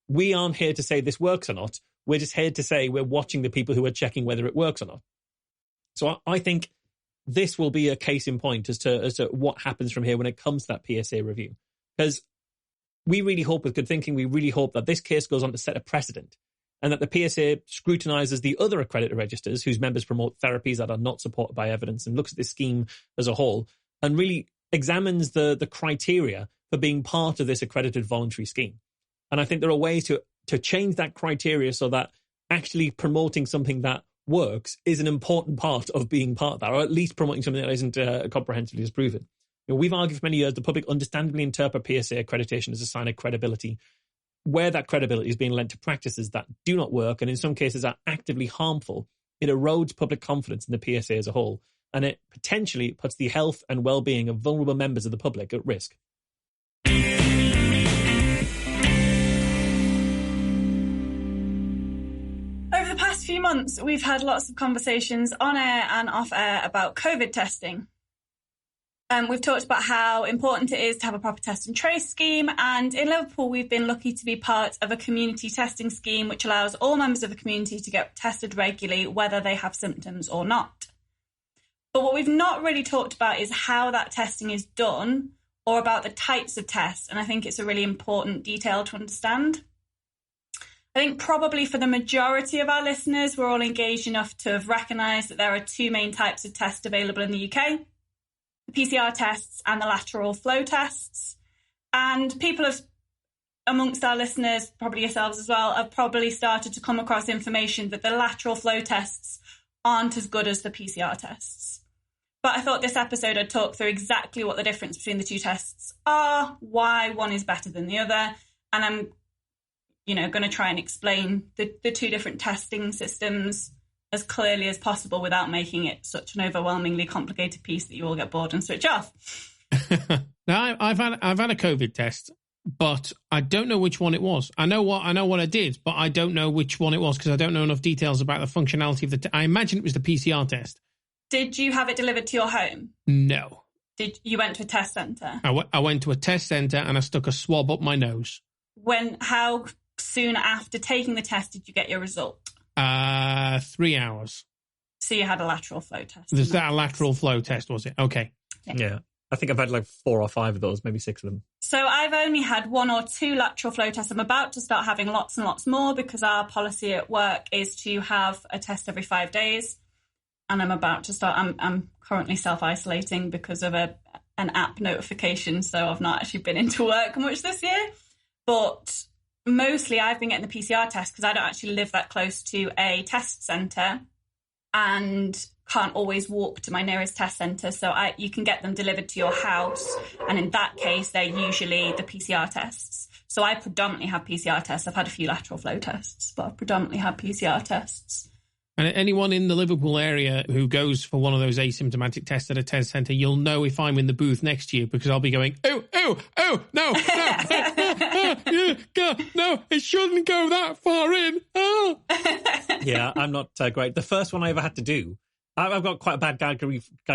B: we aren't here to say this works or not. We're just here to say we're watching the people who are checking whether it works or not. So I think this will be a case in point as to what happens from here when it comes to that PSA review. Because we really hope, with good thinking, we really hope that this case goes on to set a precedent, and that the PSA scrutinises the other accredited registers whose members promote therapies that are not supported by evidence, and looks at this scheme as a whole and really examines the criteria for being part of this accredited voluntary scheme. And I think there are ways to change that criteria so that actually promoting something that works is an important part of being part of that, or at least promoting something that isn't comprehensively disproven. You know, we've argued for many years the public understandably interpret PSA accreditation as a sign of credibility, where that credibility is being lent to practices that do not work and in some cases are actively harmful. It erodes public confidence in the PSA as a whole, and it potentially puts the health and well-being of vulnerable members of the public at risk.
C: Over the past few months, we've had lots of conversations on air and off air about COVID testing. We've talked about how important it is to have a proper test and trace scheme, and in Liverpool we've been lucky to be part of a community testing scheme which allows all members of the community to get tested regularly whether they have symptoms or not. But what we've not really talked about is how that testing is done, or about the types of tests, and I think it's a really important detail to understand. I think probably for the majority of our listeners, we're all engaged enough to have recognised that there are two main types of tests available in the UK. The PCR tests and the lateral flow tests. And people have, amongst our listeners, probably yourselves as well, have probably started to come across information that the lateral flow tests aren't as good as the PCR tests. But I thought this episode I'd talk through exactly what the difference between the two tests are, why one is better than the other, and I'm going to try and explain the two different testing systems as clearly as possible without making it such an overwhelmingly complicated piece that you all get bored and switch off.
A: Now, I've had a COVID test, but I don't know which one it was. I know what I did, but I don't know which one it was because I don't know enough details about the functionality of I imagine it was the PCR test. Did you have it delivered to your home? No. You went to a test centre? I went to a test centre and I stuck a swab up my nose. How soon after taking the test did you get your result? 3 hours. So you had a lateral flow test. Was that a lateral flow test, was it? Okay.
B: Yeah. I think I've had like 4 or 5 of those, maybe 6 of them.
C: So I've only had 1 or 2 lateral flow tests. I'm about to start having lots and lots more because our policy at work is to have a test every 5 days. And I'm about to start, I'm currently self-isolating because of an app notification. So I've not actually been into work much this year. But mostly I've been getting the PCR test because I don't actually live that close to a test centre and can't always walk to my nearest test centre. So you can get them delivered to your house. And in that case, they're usually the PCR tests. So I predominantly have PCR tests. I've had a few lateral flow tests, but I predominantly have PCR tests.
A: And anyone in the Liverpool area who goes for one of those asymptomatic tests at a test centre, you'll know if I'm in the booth next to you because I'll be going, oh, no. God, no, it shouldn't go that far in. Oh.
B: Yeah, I'm not great. The first one I ever had to do, I've got quite a bad gag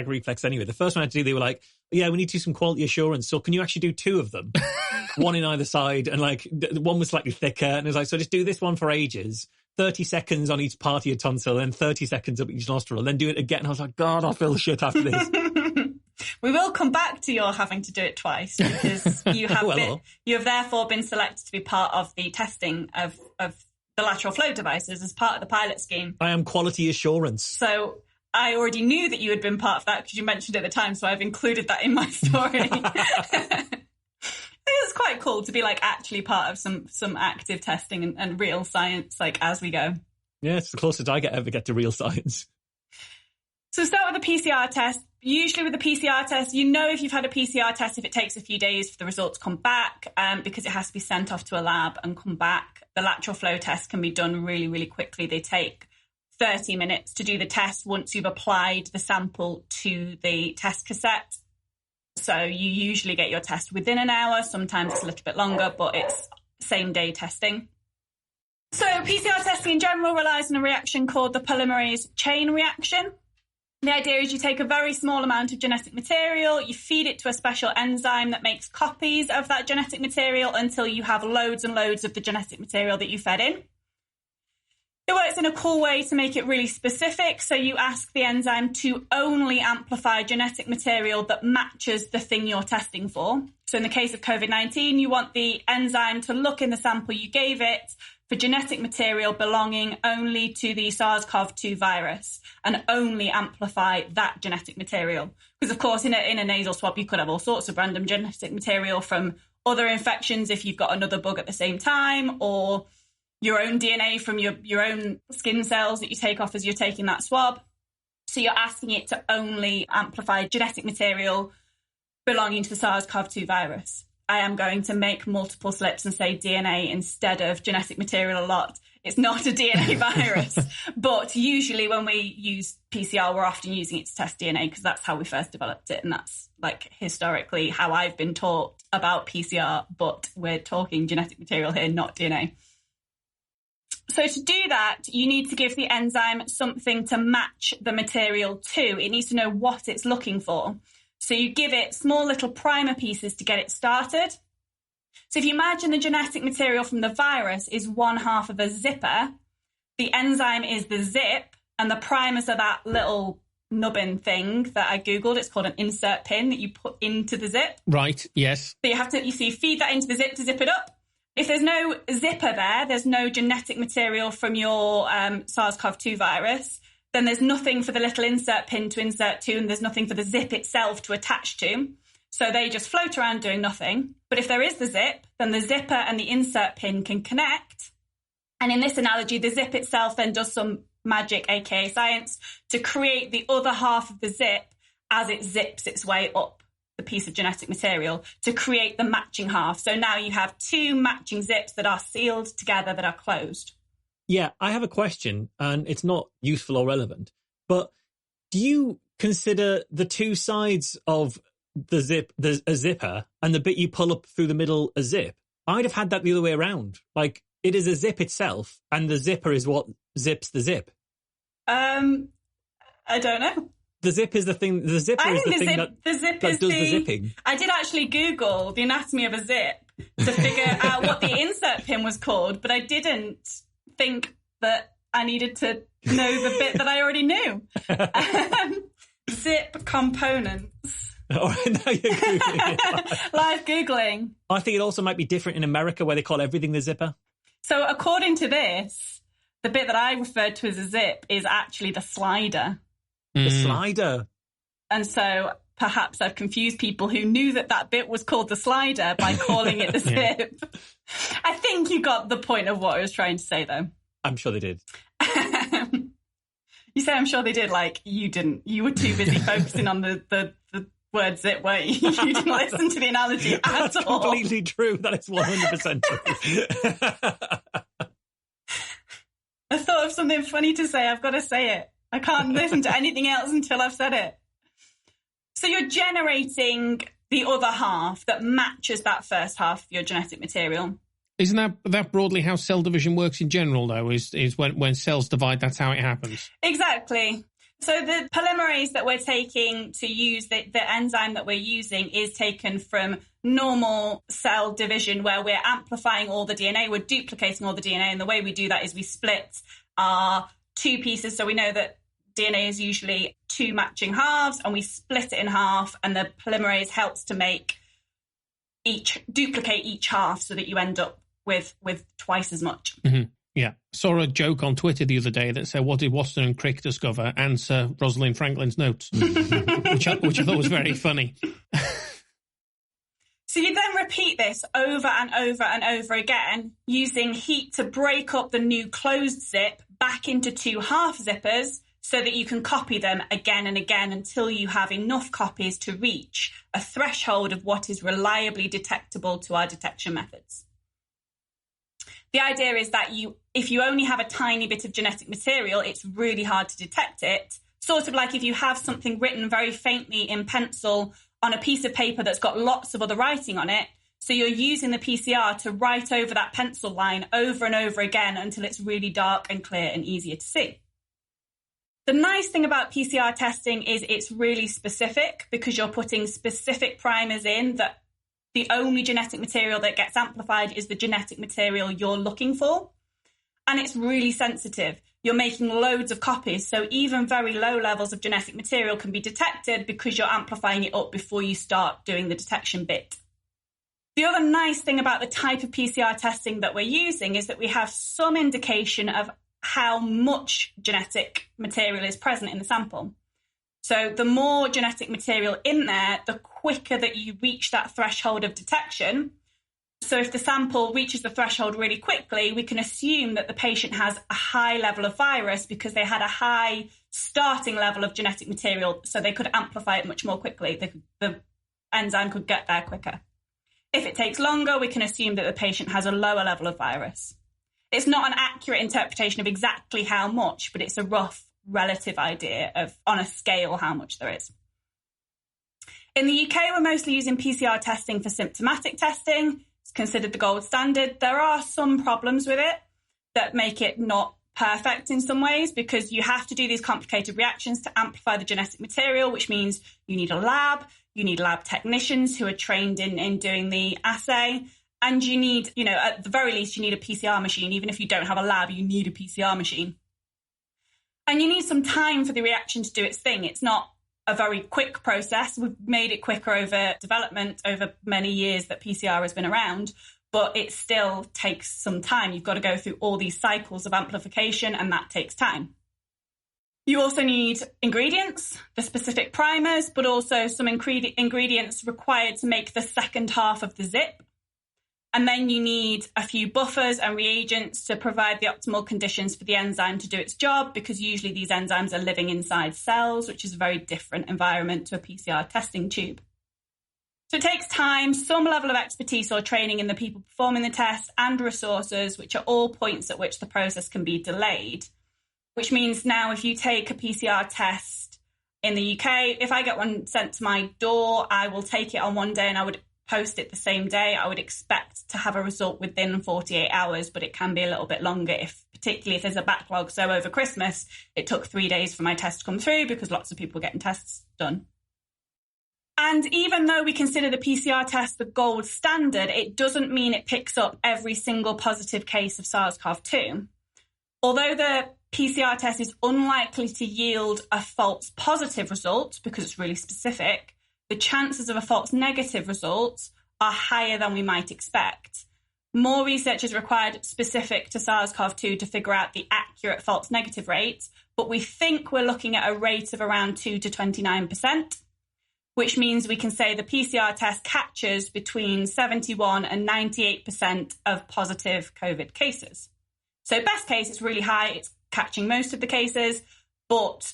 B: reflex anyway. The first one I had to do, they were like, yeah, we need to do some quality assurance. So can you actually do 2 of them? One in either side. And like, one was slightly thicker. And it was like, so just do this one for ages. 30 seconds on each part of your tonsil, then 30 seconds up each nostril, then do it again. And I was like, God, I feel shit after this.
C: We will come back to your having to do it twice because you have you have therefore been selected to be part of the testing of the lateral flow devices as part of the pilot scheme. I am quality assurance. So I already knew that you had been part of that because you mentioned it at the time, so I've included that in my story. It's quite cool to be like actually part of some active testing and real science, like as we go. Yeah, it's the closest I ever get to real science. So start with a PCR test. Usually with a PCR test, you know if you've had a PCR test if it takes a few days for the results to come back because it has to be sent off to a lab and come back. The lateral flow test can be done really, really quickly. They take 30 minutes to do the test once you've applied the sample to the test cassette. So you usually get your test within an hour. Sometimes it's a little bit longer, but it's same day testing. So PCR testing in general relies on a reaction called the polymerase chain reaction. The idea is you take a very small amount of genetic material, you feed it to a special enzyme that makes copies of that genetic material until you have loads and loads of the genetic material that you fed in. It works in a cool way to make it really specific. So you ask the enzyme to only amplify genetic material that matches the thing you're testing for. So in the case of COVID-19, you want the enzyme to look in the sample you gave it for genetic material belonging only to the SARS-CoV-2 virus and only amplify that genetic material. Because, of course, in a nasal swab, you could have all sorts of random genetic material from other infections if you've got another bug at the same time, or your own DNA from your own skin cells that you take off as you're taking that swab. So you're asking it to only amplify genetic material belonging to the SARS-CoV-2 virus. I am going to make multiple slips and say DNA instead of genetic material a lot. It's not a DNA virus, but usually when we use PCR, we're often using it to test DNA because that's how we first developed it. And that's like historically how I've been taught about PCR, but we're talking genetic material here, not DNA. So to do that, you need to give the enzyme something to match the material to. It needs to know what it's looking for. So you give it small little primer pieces to get it started. So if you imagine the genetic material from the virus is one half of a zipper, the enzyme is the zip, and the primers are that little nubbin thing that I Googled. It's called an insert pin that you put into the zip. Right, yes. So you feed that into the zip to zip it up. If there's no zipper there's no genetic material from your SARS-CoV-2 virus, then there's nothing for the little insert pin to insert to, and there's nothing for the zip itself to attach to. So they just float around doing nothing. But if there is the zip, then the zipper and the insert pin can connect. And in this analogy, the zip itself then does some magic, aka science, to create the other half of the zip as it zips its way up the piece of genetic material to create the matching half. So now you have two matching zips that are sealed together, that are closed. Yeah, I have a question, and it's not useful or relevant, but do you consider the two sides of the zip, a zipper, and the bit you pull up through the middle a zip? I'd have had that the other way around. Like, it is a zip itself, and the zipper is what zips the zip. I don't know. The zip is the thing, the zipper is the thing that does the zipping. I did actually Google the anatomy of a zip to figure out what the insert pin was called, but I didn't think that I needed to know the bit that I already knew. Zip components. All right, now you're Googling it. Live Googling. I think it also might be different in America where they call everything the zipper. So according to this, the bit that I referred to as a zip is actually the slider. The slider. And so perhaps I've confused people who knew that bit was called the slider by calling it the zip. I think you got the point of what I was trying to say, though. I'm sure they did. You say I'm sure they did, like you didn't. You were too busy focusing on the word zip, weren't you? You didn't listen to the analogy at all. That's completely true. That is 100% true. I thought of something funny to say. I've got to say it. I can't listen to anything else until I've said it. So you're generating the other half that matches that first half of your genetic material.
A: Isn't that broadly how cell division works in general, though, is when cells divide, that's how it happens?
C: Exactly. So the polymerase that we're taking to use, the enzyme that we're using is taken from normal cell division, where we're amplifying all the DNA, we're duplicating all the DNA. And the way we do that is we split our two pieces. So we know that DNA is usually two matching halves, and we split it in half, and the polymerase helps to duplicate each half so that you end up with twice as much.
A: Mm-hmm. Yeah. Saw a joke on Twitter the other day that said, what did Watson and Crick discover? Answer, Rosalind Franklin's notes, which I thought was very funny.
C: So you then repeat this over and over and over again, using heat to break up the new closed zip back into two half zippers so that you can copy them again and again until you have enough copies to reach a threshold of what is reliably detectable to our detection methods. The idea is that if you only have a tiny bit of genetic material, it's really hard to detect it. Sort of like if you have something written very faintly in pencil on a piece of paper that's got lots of other writing on it. So you're using the PCR to write over that pencil line over and over again until it's really dark and clear and easier to see. The nice thing about PCR testing is it's really specific, because you're putting specific primers in that the only genetic material that gets amplified is the genetic material you're looking for. And it's really sensitive. You're making loads of copies, so even very low levels of genetic material can be detected because you're amplifying it up before you start doing the detection bit. The other nice thing about the type of PCR testing that we're using is that we have some indication of how much genetic material is present in the sample. So the more genetic material in there, the quicker that you reach that threshold of detection. So if the sample reaches the threshold really quickly, we can assume that the patient has a high level of virus because they had a high starting level of genetic material, so they could amplify it much more quickly. The enzyme could get there quicker. If it takes longer, we can assume that the patient has a lower level of virus. It's not an accurate interpretation of exactly how much, but it's a rough relative idea of, on a scale, how much there is. In the UK, we're mostly using PCR testing for symptomatic testing. It's considered the gold standard. There are some problems with it that make it not perfect in some ways, because you have to do these complicated reactions to amplify the genetic material, which means you need a lab, you need lab technicians who are trained in doing the assay, and you need, at the very least, you need a PCR machine. Even if you don't have a lab, you need a PCR machine. And you need some time for the reaction to do its thing. It's not a very quick process. We've made it quicker over development, over many years that PCR has been around, but it still takes some time. You've got to go through all these cycles of amplification, and that takes time. You also need ingredients, the specific primers, but also some ingredients required to make the second half of the zip. And then you need a few buffers and reagents to provide the optimal conditions for the enzyme to do its job, because usually these enzymes are living inside cells, which is a very different environment to a PCR testing tube. So it takes time, some level of expertise or training in the people performing the test, and resources, which are all points at which the process can be delayed. Which means now if you take a PCR test in the UK, if I get one sent to my door, I will take it on one day and I would post it the same day. I would expect to have a result within 48 hours, but it can be a little bit longer, particularly if there's a backlog. So over Christmas, it took 3 days for my test to come through because lots of people were getting tests done. And even though we consider the PCR test the gold standard, it doesn't mean it picks up every single positive case of SARS-CoV-2. Although the PCR test is unlikely to yield a false positive result because it's really specific, the chances of a false negative result are higher than we might expect. More research is required specific to SARS-CoV-2 to figure out the accurate false negative rate, but we think we're looking at a rate of around 2 to 29%, which means we can say the PCR test captures between 71 and 98% of positive COVID cases. So best case, it's really high, it's catching most of the cases, but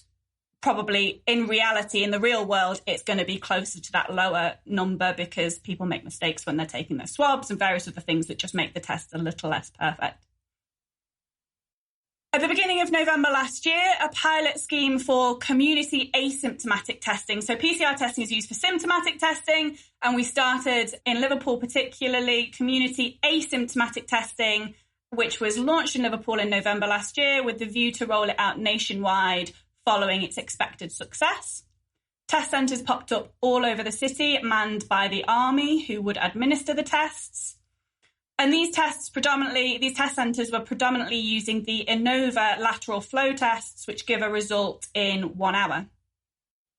C: probably in reality, in the real world, it's going to be closer to that lower number because people make mistakes when they're taking their swabs and various other things that just make the test a little less perfect. At the beginning of November last year, a pilot scheme for community asymptomatic testing. So PCR testing is used for symptomatic testing, and we started in Liverpool particularly community asymptomatic testing, which was launched in Liverpool in November last year with the view to roll it out nationwide following its expected success. Test centres popped up all over the city, manned by the army, who would administer the tests. And these test centres were predominantly using the Innova lateral flow tests, which give a result in 1 hour.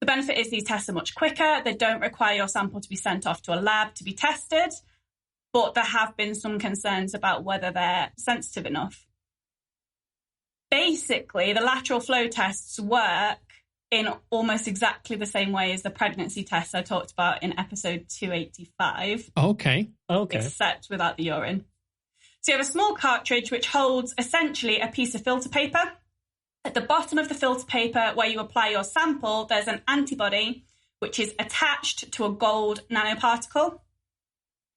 C: The benefit is these tests are much quicker. They don't require your sample to be sent off to a lab to be tested, but there have been some concerns about whether they're sensitive enough. Basically, the lateral flow tests work in almost exactly the same way as the pregnancy tests I talked about in episode 285.
A: Okay.
C: Except without the urine. So you have a small cartridge which holds essentially a piece of filter paper. At the bottom of the filter paper where you apply your sample, there's an antibody which is attached to a gold nanoparticle.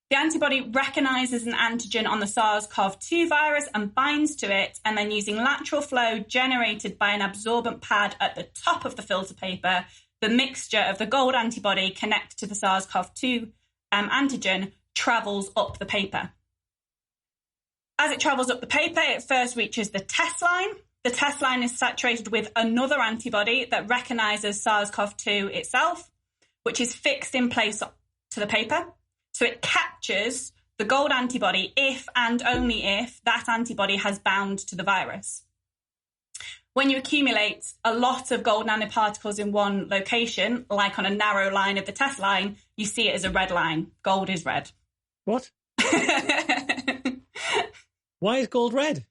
C: The antibody recognises an antigen on the SARS-CoV-2 virus and binds to it, and then using lateral flow generated by an absorbent pad at the top of the filter paper, the mixture of the gold antibody connected to the SARS-CoV-2 antigen travels up the paper. As it travels up the paper, it first reaches the test line. The test line is saturated with another antibody that recognises SARS-CoV-2 itself, which is fixed in place to the paper. So it captures the gold antibody if and only if that antibody has bound to the virus. When you accumulate a lot of gold nanoparticles in one location, like on a narrow line of the test line, you see it as a red line. Gold is red.
B: What? Why is gold red?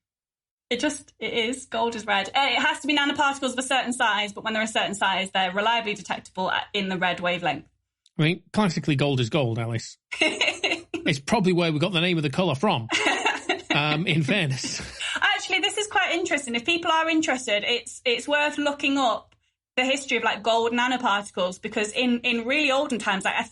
C: It is. Gold is red. It has to be nanoparticles of a certain size, but when they're a certain size, they're reliably detectable in the red wavelength.
A: I mean, classically, gold is gold, Alice. It's probably where we got the name of the colour from, in fairness.
C: Actually, this is quite interesting. If people are interested, it's worth looking up the history of like gold nanoparticles, because in really olden times, like, I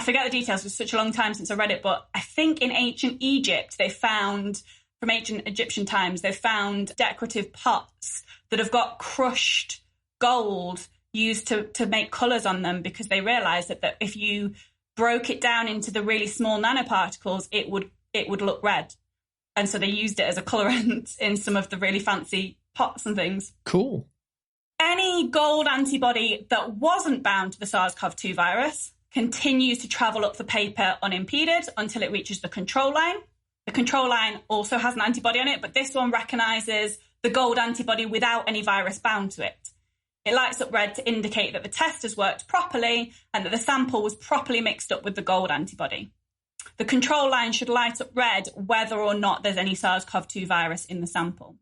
C: forget the details, it's such a long time since I read it, but I think in ancient Egypt, from ancient Egyptian times, they found decorative pots that have got crushed gold used to make colours on them, because they realised that if you broke it down into the really small nanoparticles, it would look red. And so they used it as a colorant in some of the really fancy pots and things.
A: Cool.
C: Any gold antibody that wasn't bound to the SARS-CoV-2 virus continues to travel up the paper unimpeded until it reaches the control line. The control line also has an antibody on it, but this one recognises the gold antibody without any virus bound to it. It lights up red to indicate that the test has worked properly and that the sample was properly mixed up with the gold antibody. The control line should light up red whether or not there's any SARS-CoV-2 virus in the sample.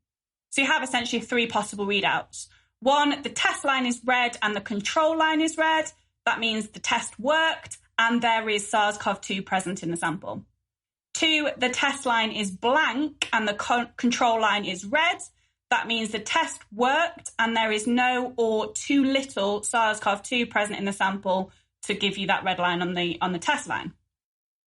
C: So you have essentially 3 possible readouts. 1, the test line is red and the control line is red. That means the test worked and there is SARS-CoV-2 present in the sample. 2, the test line is blank and the control line is red. That means the test worked and there is no or too little SARS-CoV-2 present in the sample to give you that red line on the test line.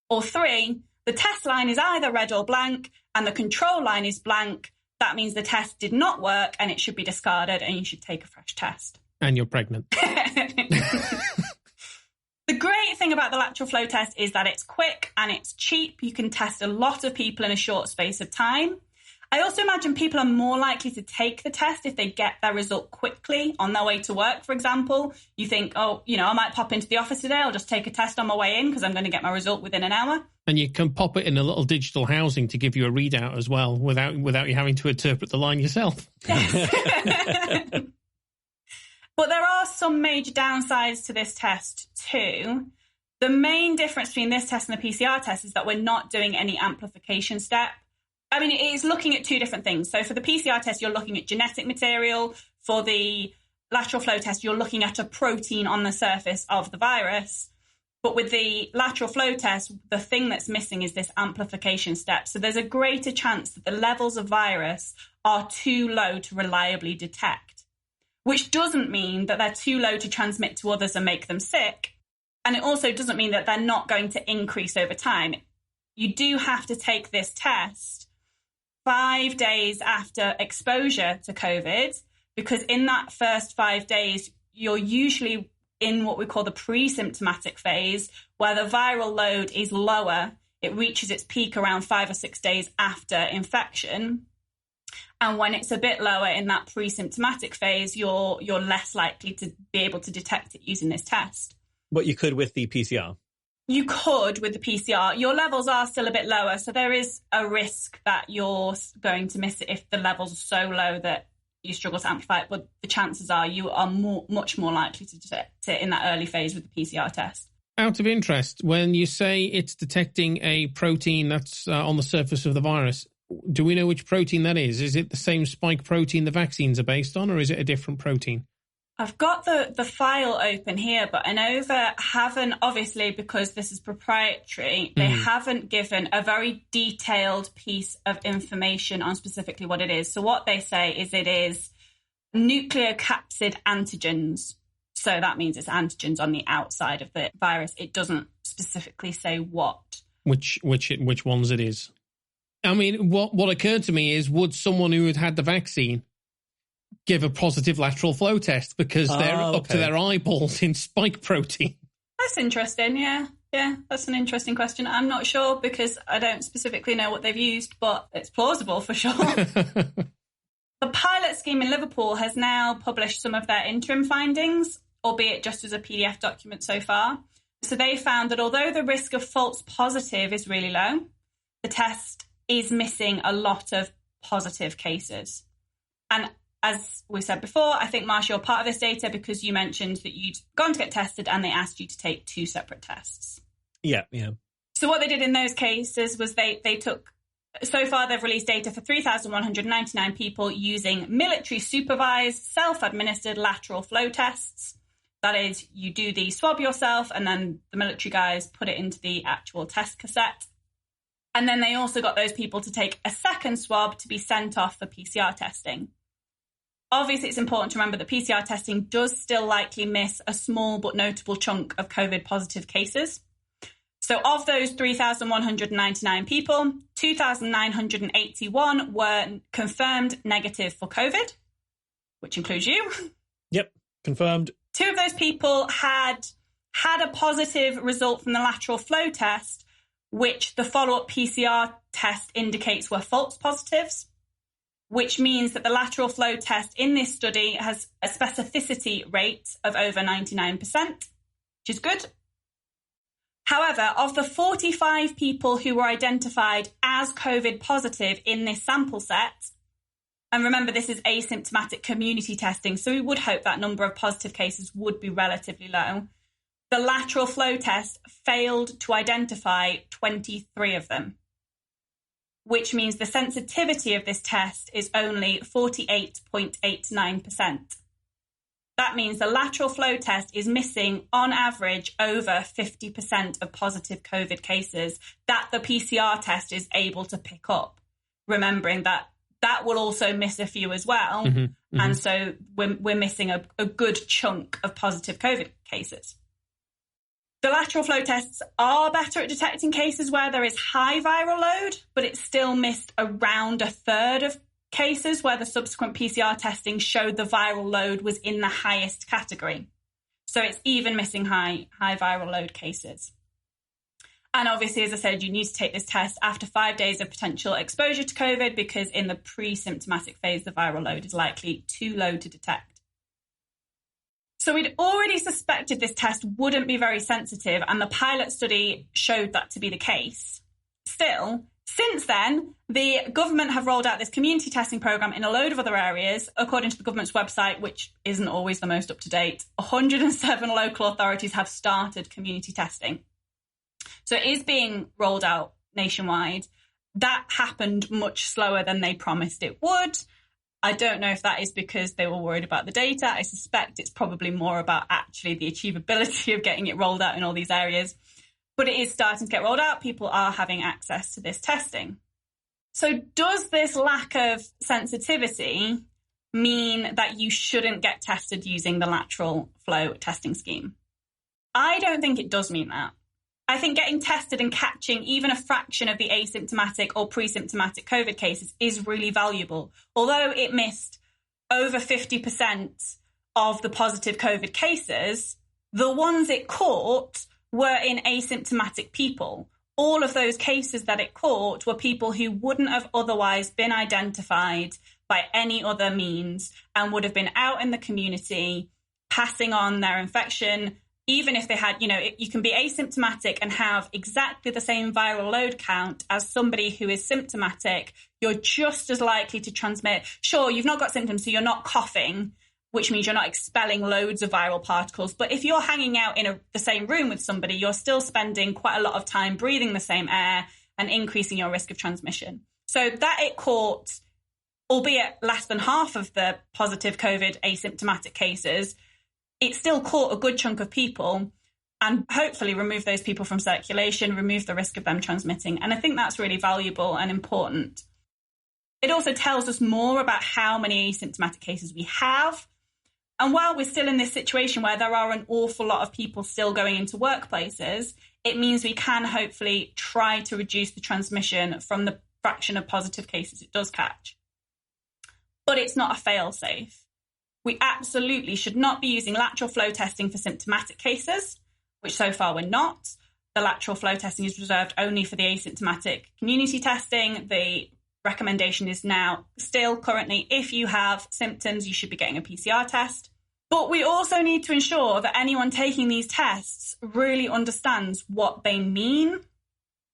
C: Or 3, the test line is either red or blank and the control line is blank. That means the test did not work and it should be discarded and you should take a fresh test.
A: And you're pregnant.
C: The great thing about the lateral flow test is that it's quick and it's cheap. You can test a lot of people in a short space of time. I also imagine people are more likely to take the test if they get their result quickly on their way to work, for example. You think, I might pop into the office today. I'll just take a test on my way in because I'm going to get my result within an hour.
A: And you can pop it in a little digital housing to give you a readout as well without you having to interpret the line yourself.
C: Yes. But there are some major downsides to this test too. The main difference between this test and the PCR test is that we're not doing any amplification step. I mean, it is looking at 2 different things. So for the PCR test, you're looking at genetic material. For the lateral flow test, you're looking at a protein on the surface of the virus. But with the lateral flow test, the thing that's missing is this amplification step. So there's a greater chance that the levels of virus are too low to reliably detect, which doesn't mean that they're too low to transmit to others and make them sick. And it also doesn't mean that they're not going to increase over time. You do have to take this test 5 days after exposure to COVID, because in that first 5 days, you're usually in what we call the pre-symptomatic phase, where the viral load is lower. It reaches its peak around 5 or 6 days after infection. And when it's a bit lower in that pre-symptomatic phase, you're less likely to be able to detect it using this test.
B: But you could with the PCR.
C: You could with the PCR. Your levels are still a bit lower, so there is a risk that you're going to miss it if the levels are so low that you struggle to amplify it. But the chances are you are much more likely to detect it in that early phase with the PCR test.
A: Out of interest, when you say it's detecting a protein that's on the surface of the virus, do we know which protein that is? Is it the same spike protein the vaccines are based on, or is it a different protein?
C: I've got the file open here, but Inova haven't, obviously, because this is proprietary, they haven't given a very detailed piece of information on specifically what it is. So what they say is it is nucleocapsid antigens. So that means it's antigens on the outside of the virus. It doesn't specifically say what. Which
A: ones it is. I mean, what occurred to me is, would someone who had the vaccine give a positive lateral flow test because they're up to their eyeballs in spike protein?
C: That's interesting, yeah. Yeah, that's an interesting question. I'm not sure because I don't specifically know what they've used, but it's plausible for sure. The pilot scheme in Liverpool has now published some of their interim findings, albeit just as a PDF document so far. So they found that although the risk of false positive is really low, the test is missing a lot of positive cases. And as we said before, I think, Marsh, you're part of this data because you mentioned that you'd gone to get tested and they asked you to take 2 separate tests.
B: Yeah.
C: So what they did in those cases was they took, so far they've released data for 3,199 people using military supervised self-administered lateral flow tests. That is, you do the swab yourself and then the military guys put it into the actual test cassette. And then they also got those people to take a second swab to be sent off for PCR testing. Obviously, it's important to remember that PCR testing does still likely miss a small but notable chunk of COVID positive cases. So of those 3,199 people, 2,981 were confirmed negative for COVID, which includes you.
B: Yep, confirmed.
C: 2 of those people had a positive result from the lateral flow test, which the follow-up PCR test indicates were false positives, which means that the lateral flow test in this study has a specificity rate of over 99%, which is good. However, of the 45 people who were identified as COVID positive in this sample set, and remember this is asymptomatic community testing, so we would hope that number of positive cases would be relatively low, the lateral flow test failed to identify 23 of them, which means the sensitivity of this test is only 48.89%. That means the lateral flow test is missing, on average, over 50% of positive COVID cases that the PCR test is able to pick up, remembering that that will also miss a few as well. And so we're missing a good chunk of positive COVID cases. The lateral flow tests are better at detecting cases where there is high viral load, but it still missed around a third of cases where the subsequent PCR testing showed the viral load was in the highest category. So it's even missing high viral load cases. And obviously, as I said, you need to take this test after 5 days of potential exposure to COVID because in the pre-symptomatic phase, the viral load is likely too low to detect. So we'd already suspected this test wouldn't be very sensitive, and the pilot study showed that to be the case. Still, since then, the government have rolled out this community testing program in a load of other areas. According to the government's website, which isn't always the most up-to-date, 107 local authorities have started community testing. So it is being rolled out nationwide. That happened much slower than they promised it would. I don't know if that is because they were worried about the data. I suspect it's probably more about actually the achievability of getting it rolled out in all these areas. But it is starting to get rolled out. People are having access to this testing. So does this lack of sensitivity mean that you shouldn't get tested using the lateral flow testing scheme? I don't think it does mean that. I think getting tested and catching even a fraction of the asymptomatic or pre-symptomatic COVID cases is really valuable. Although it missed over 50% of the positive COVID cases, the ones it caught were in asymptomatic people. All of those cases that it caught were people who wouldn't have otherwise been identified by any other means and would have been out in the community passing on their infection. Even if they had, you can be asymptomatic and have exactly the same viral load count as somebody who is symptomatic. You're just as likely to transmit. Sure, you've not got symptoms, so you're not coughing, which means you're not expelling loads of viral particles. But if you're hanging out in the same room with somebody, you're still spending quite a lot of time breathing the same air and increasing your risk of transmission. So that it caught, albeit less than half of the positive COVID asymptomatic cases, it still caught a good chunk of people and hopefully remove those people from circulation, remove the risk of them transmitting. And I think that's really valuable and important. It also tells us more about how many asymptomatic cases we have. And while we're still in this situation where there are an awful lot of people still going into workplaces, it means we can hopefully try to reduce the transmission from the fraction of positive cases it does catch. But it's not a fail-safe. We absolutely should not be using lateral flow testing for symptomatic cases, which so far we're not. The lateral flow testing is reserved only for the asymptomatic community testing. The recommendation is now still currently, if you have symptoms, you should be getting a PCR test. But we also need to ensure that anyone taking these tests really understands what they mean.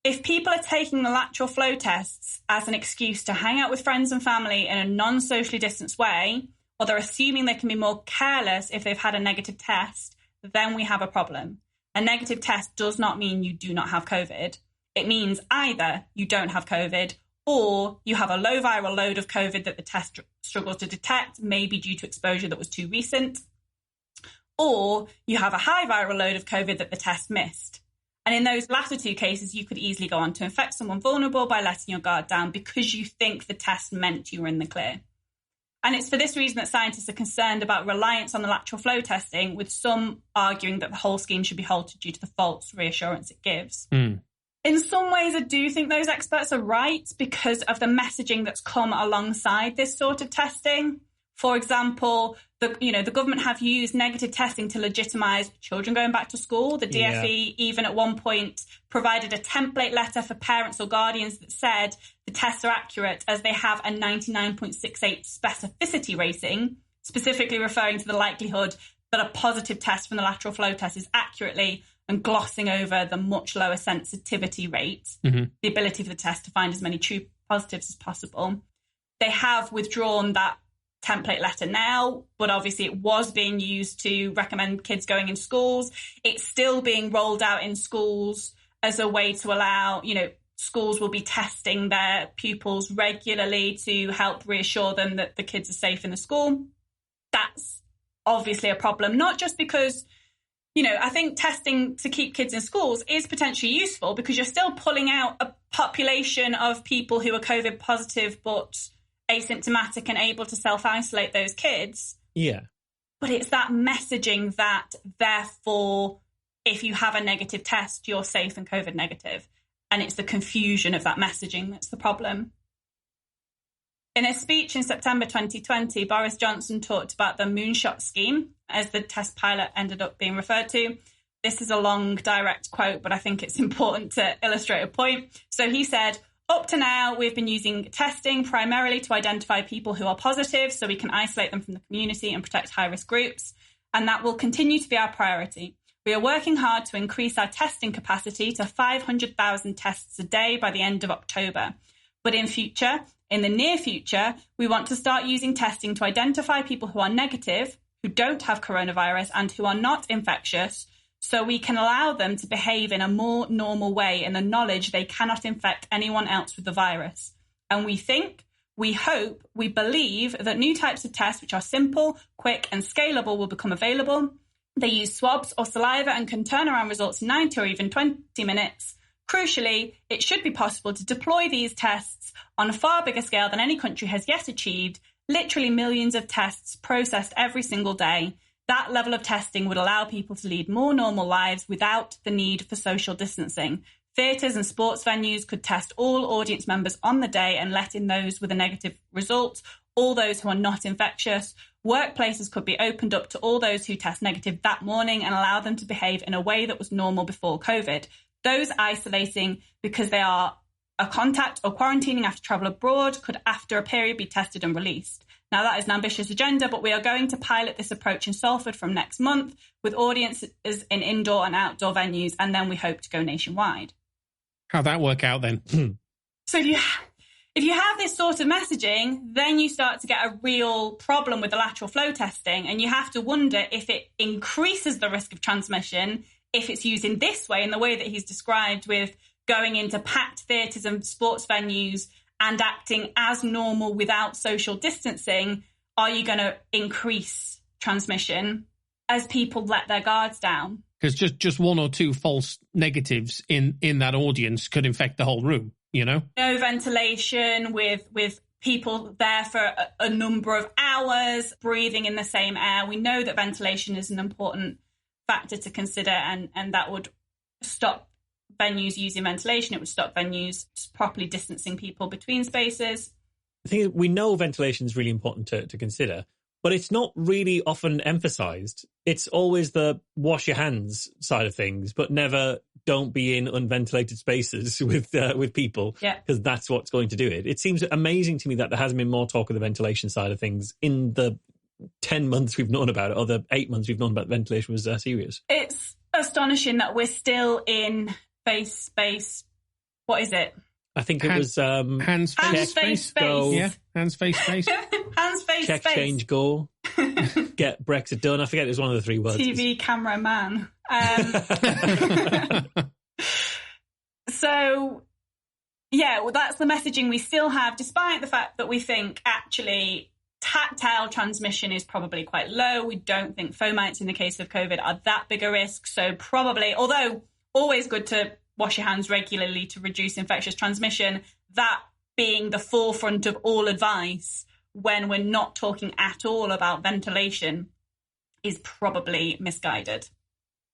C: If people are taking the lateral flow tests as an excuse to hang out with friends and family in a non-socially distanced way, or they're assuming they can be more careless if they've had a negative test, then we have a problem. A negative test does not mean you do not have COVID. It means either you don't have COVID or you have a low viral load of COVID that the test struggles to detect, maybe due to exposure that was too recent, or you have a high viral load of COVID that the test missed. And in those latter two cases, you could easily go on to infect someone vulnerable by letting your guard down because you think the test meant you were in the clear. And it's for this reason that scientists are concerned about reliance on the lateral flow testing, with some arguing that the whole scheme should be halted due to the false reassurance it gives. In some ways, I do think those experts are right because of the messaging that's come alongside this sort of testing. For example, the government have used negative testing to legitimise children going back to school. The DfE even at one point provided a template letter for parents or guardians that said the tests are accurate as they have a 99.68 specificity rating, specifically referring to the likelihood that a positive test from the lateral flow test is accurately and glossing over the much lower sensitivity rate, the ability for the test to find as many true positives as possible. They have withdrawn that template letter now, but obviously it was being used to recommend kids going in schools. It's still being rolled out in schools as a way to allow, schools will be testing their pupils regularly to help reassure them that the kids are safe in the school. That's obviously a problem, not just because, I think testing to keep kids in schools is potentially useful because you're still pulling out a population of people who are COVID positive but asymptomatic and able to self-isolate those kids.
B: Yeah.
C: But it's that messaging that, therefore, if you have a negative test, you're safe and COVID negative. And it's the confusion of that messaging that's the problem. In a speech in September 2020, Boris Johnson talked about the moonshot scheme, as the test pilot ended up being referred to. This is a long, direct quote, but I think it's important to illustrate a point. So he said, "Up to now, we've been using testing primarily to identify people who are positive so we can isolate them from the community and protect high-risk groups. And that will continue to be our priority. We are working hard to increase our testing capacity to 500,000 tests a day by the end of October. But in the near future, we want to start using testing to identify people who are negative, who don't have coronavirus and who are not infectious, so we can allow them to behave in a more normal way in the knowledge they cannot infect anyone else with the virus. And we hope, we believe that new types of tests which are simple, quick and scalable will become available. They use swabs or saliva and can turn around results in 90 or even 20 minutes. Crucially, it should be possible to deploy these tests on a far bigger scale than any country has yet achieved, literally millions of tests processed every single day. That level of testing would allow people to lead more normal lives without the need for social distancing. Theatres and sports venues could test all audience members on the day and let in those with a negative result, all those who are not infectious. Workplaces could be opened up to all those who test negative that morning and allow them to behave in a way that was normal before COVID. Those isolating because they are a contact or quarantining after travel abroad could, after a period, be tested and released. Now, that is an ambitious agenda, but we are going to pilot this approach in Salford from next month with audiences in indoor and outdoor venues, and then we hope to go nationwide.
A: How'd that work out then?
C: So if you have this sort of messaging, then you start to get a real problem with the lateral flow testing, and you have to wonder if it increases the risk of transmission if it's used in this way, in the way that he's described, with going into packed theatres and sports venues and acting as normal without social distancing. Are you going to increase transmission as people let their guards down?
A: Because just one or two false negatives in that audience could infect the whole room, you know?
C: No ventilation with people there for a number of hours, breathing in the same air. We know that ventilation is an important factor to consider, and that would stop venues using ventilation. It would stop venues properly distancing people between spaces.
B: I think we know ventilation is really important to consider, but it's not really often emphasized. It's always the wash your hands side of things, but never don't be in unventilated spaces with people, because that's what's going to do it. It seems amazing to me that there hasn't been more talk of the ventilation side of things in the 10 months we've known about it, or the 8 months we've known about ventilation was serious.
C: It's astonishing that we're still in face space. What is it?
B: I think it was
A: hands, face, space. Go. Yeah, hands, face, space.
C: Hands, face,
B: check,
C: space.
B: change, go. Get Brexit done. I forget it was one of the three words.
C: TV, camera, man. So, yeah, well, that's the messaging we still have, despite the fact that we think actually tactile transmission is probably quite low. We don't think fomites in the case of COVID are that big a risk. So probably, although always good to wash your hands regularly to reduce infectious transmission, that being the forefront of all advice when we're not talking at all about ventilation is probably misguided.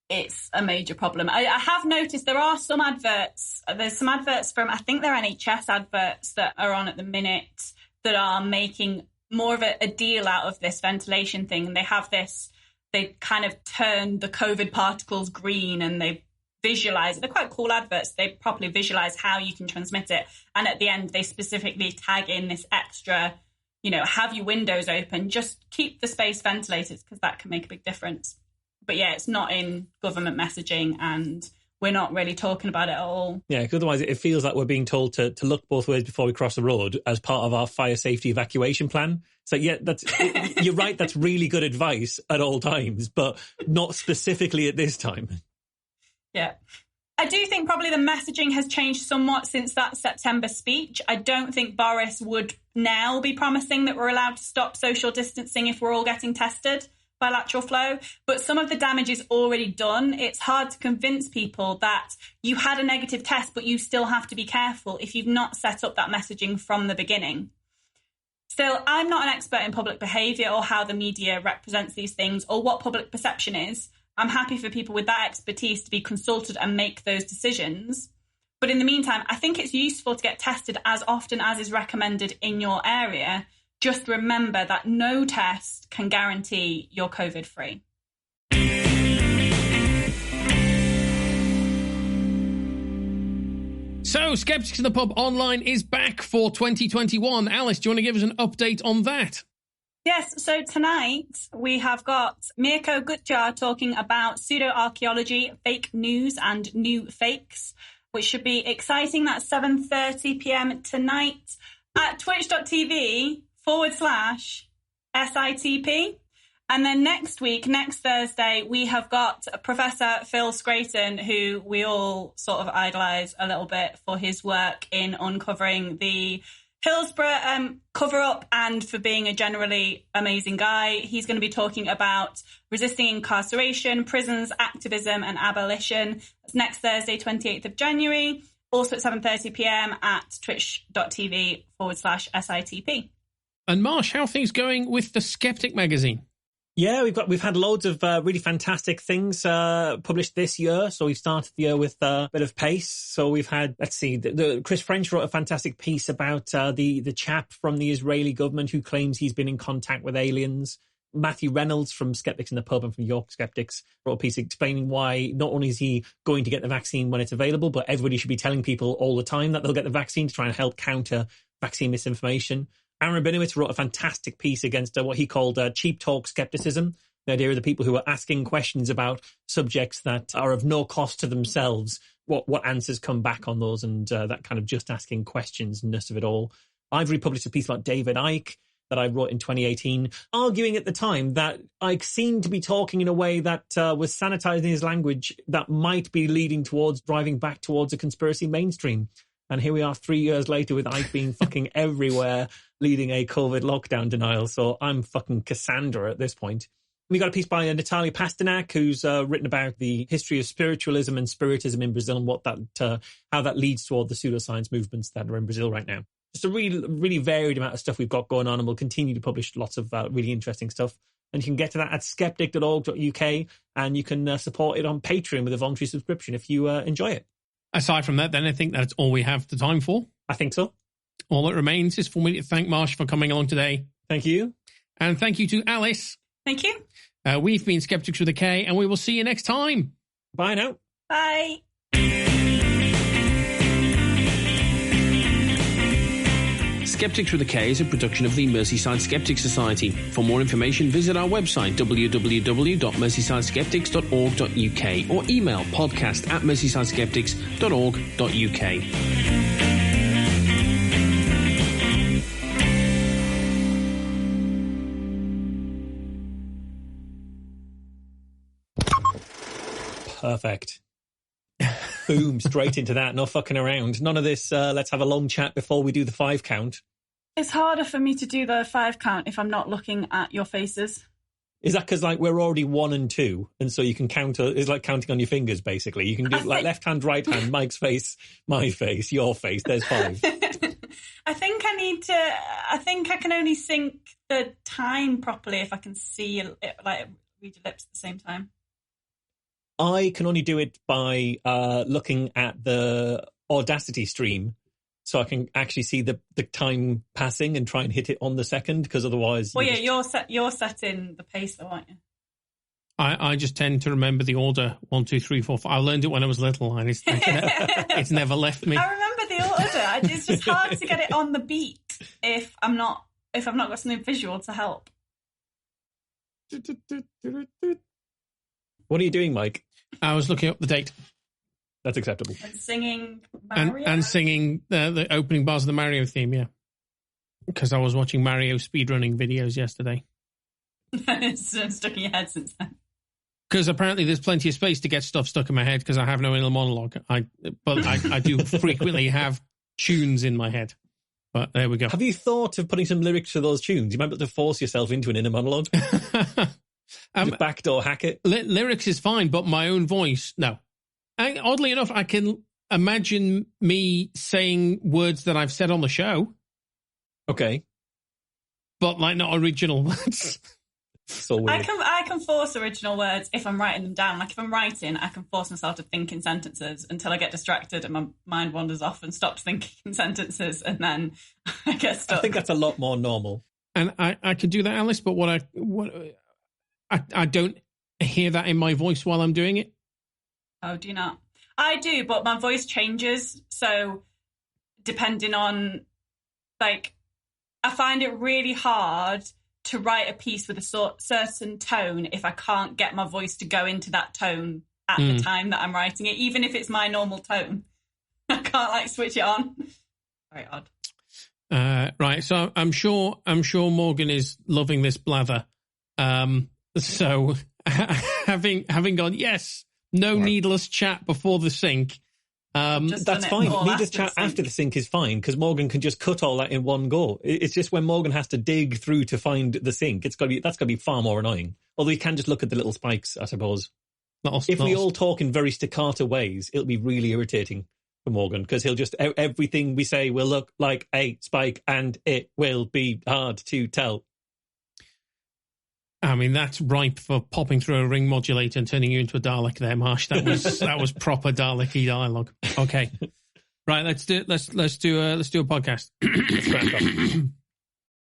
C: It's a major problem. I have noticed there are some adverts. There's some adverts from, I think they're NHS adverts that are on at the minute that are making more of a deal out of this ventilation thing. And they have this, they kind of turn the COVID particles green and they visualize it. They're quite cool adverts. They properly visualize how you can transmit it. And at the end, they specifically tag in this extra, have your windows open, just keep the space ventilated, because that can make a big difference. But yeah, it's not in government messaging and we're not really talking about it at all. Yeah,
B: because otherwise it feels like we're being told to look both ways before we cross the road as part of our fire safety evacuation plan. So yeah, you're right, that's really good advice at all times, but not specifically at this time.
C: Yeah. I do think probably the messaging has changed somewhat since that September speech. I don't think Boris would now be promising that we're allowed to stop social distancing if we're all getting tested by lateral flow, but some of the damage is already done. It's hard to convince people that you had a negative test, but you still have to be careful if you've not set up that messaging from the beginning. Still, I'm not an expert in public behaviour or how the media represents these things or what public perception is. I'm happy for people with that expertise to be consulted and make those decisions. But in the meantime, I think it's useful to get tested as often as is recommended in your area. Just remember that no test can guarantee you're COVID-free.
A: So, Skeptics in the Pub Online is back for 2021. Alice, do you want to give us an update on that?
C: Yes, so tonight we have got Mirko Gutjar talking about pseudo-archaeology, fake news and new fakes, which should be exciting. That's 7:30 p.m. tonight at twitch.tv/SITP. And then next week, next Thursday, we have got Professor Phil Scraton, who we all sort of idolise a little bit for his work in uncovering the Hillsborough cover-up and for being a generally amazing guy. He's going to be talking about resisting incarceration, prisons, activism and abolition. That's next Thursday, 28th of January, also at 7:30 p.m. at twitch.tv/SITP.
A: And Marsh, how are things going with the Skeptic magazine?
B: Yeah, we've had loads of really fantastic things published this year. So we've started the year with a bit of pace. So we've had, let's see, the Chris French wrote a fantastic piece about the chap from the Israeli government who claims he's been in contact with aliens. Matthew Reynolds from Skeptics in the Pub and from York Skeptics wrote a piece explaining why not only is he going to get the vaccine when it's available, but everybody should be telling people all the time that they'll get the vaccine to try and help counter vaccine misinformation. Aaron Rabinowitz wrote a fantastic piece against what he called cheap talk skepticism, the idea of the people who are asking questions about subjects that are of no cost to themselves, what answers come back on those, and that kind of just asking questions-ness of it all. I've republished a piece about David Icke that I wrote in 2018, arguing at the time that Icke seemed to be talking in a way that was sanitizing his language that might be leading towards driving back towards a conspiracy mainstream. And here we are 3 years later with Icke being fucking everywhere, leading a COVID lockdown denial. So I'm fucking Cassandra at this point. We got a piece by Natalia Pasternak, who's written about the history of spiritualism and spiritism in Brazil and what that how that leads toward the pseudoscience movements that are in Brazil right now. Just a really, really varied amount of stuff we've got going on, and we'll continue to publish lots of really interesting stuff. And you can get to that at skeptic.org.uk, and you can support it on Patreon with a voluntary subscription if you enjoy it.
A: Aside from that, then, I think that's all we have the time for.
B: I think so.
A: All that remains is for me to thank Marsh for coming along today.
B: Thank you.
A: And thank you to Alice.
C: Thank you.
A: We've been Skeptics with a K, and we will see you next time.
B: Bye now.
C: Bye.
A: Skeptics with a K is a production of the Merseyside Skeptics Society. For more information, visit our website, www.merseysideskeptics.org.uk, or email podcast@merseysideskeptics.org.uk.
B: Perfect. Boom, straight into that. No fucking around. None of this, let's have a long chat before we do the 5 count.
C: It's harder for me to do the 5 count if I'm not looking at your faces.
B: Is that because, like, we're already 1 and 2, and so you can count, it's like counting on your fingers, basically. You can do, like, left hand, right hand, Mike's face, my face, your face, there's 5.
C: I think I can only sync the time properly if I can see it, like, read your lips at the same time.
B: I can only do it by looking at the Audacity stream, so I can actually see the time passing and try and hit it on the second, because otherwise...
C: Well, you're setting the pace though, aren't you?
A: I just tend to remember the order 1, 2, 3, 4, 5. I learned it when I was little, and it's never left me.
C: I remember the order. It's just hard to get it on the beat if I've not got something visual to help.
B: What are you doing, Mike?
A: I was looking up the date.
B: That's acceptable.
C: And singing Mario?
A: And singing the opening bars of the Mario theme, yeah. Because I was watching Mario speedrunning videos yesterday.
C: It's stuck in your head since then.
A: Because apparently there's plenty of space to get stuff stuck in my head because I have no inner monologue. But I do frequently have tunes in my head. But there we go.
B: Have you thought of putting some lyrics to those tunes? You might be able to force yourself into an inner monologue. Just backdoor hack it.
A: Lyrics is fine, but my own voice, no. And oddly enough, I can imagine me saying words that I've said on the show.
B: Okay.
A: But like not original words.
B: So weird.
C: I can force original words if I'm writing them down. Like if I'm writing, I can force myself to think in sentences until I get distracted and my mind wanders off and stops thinking in sentences, and then I get stuck.
B: I think that's a lot more normal.
A: And I could do that, Alice, but I don't hear that in my voice while I'm doing it.
C: Oh, do you not? I do, but my voice changes. So depending on, like, I find it really hard to write a piece with a certain tone if I can't get my voice to go into that tone at the time that I'm writing it, even if it's my normal tone. I can't, like, switch it on. Very odd.
A: Right, so I'm sure Morgan is loving this blather. So having gone, yes, no needless chat before the sync.
B: That's fine. Needless chat after the sync is fine because Morgan can just cut all that in one go. It's just when Morgan has to dig through to find the sync, that's got to be far more annoying. Although you can just look at the little spikes, I suppose. If we all talk in very staccato ways, it'll be really irritating for Morgan because he'll just everything we say will look like a spike and it will be hard to tell.
A: I mean, that's ripe for popping through a ring modulator and turning you into a Dalek there, Marsh. That was proper Dalek-y dialogue. Okay. Right, let's do a podcast.
B: Let's crack on.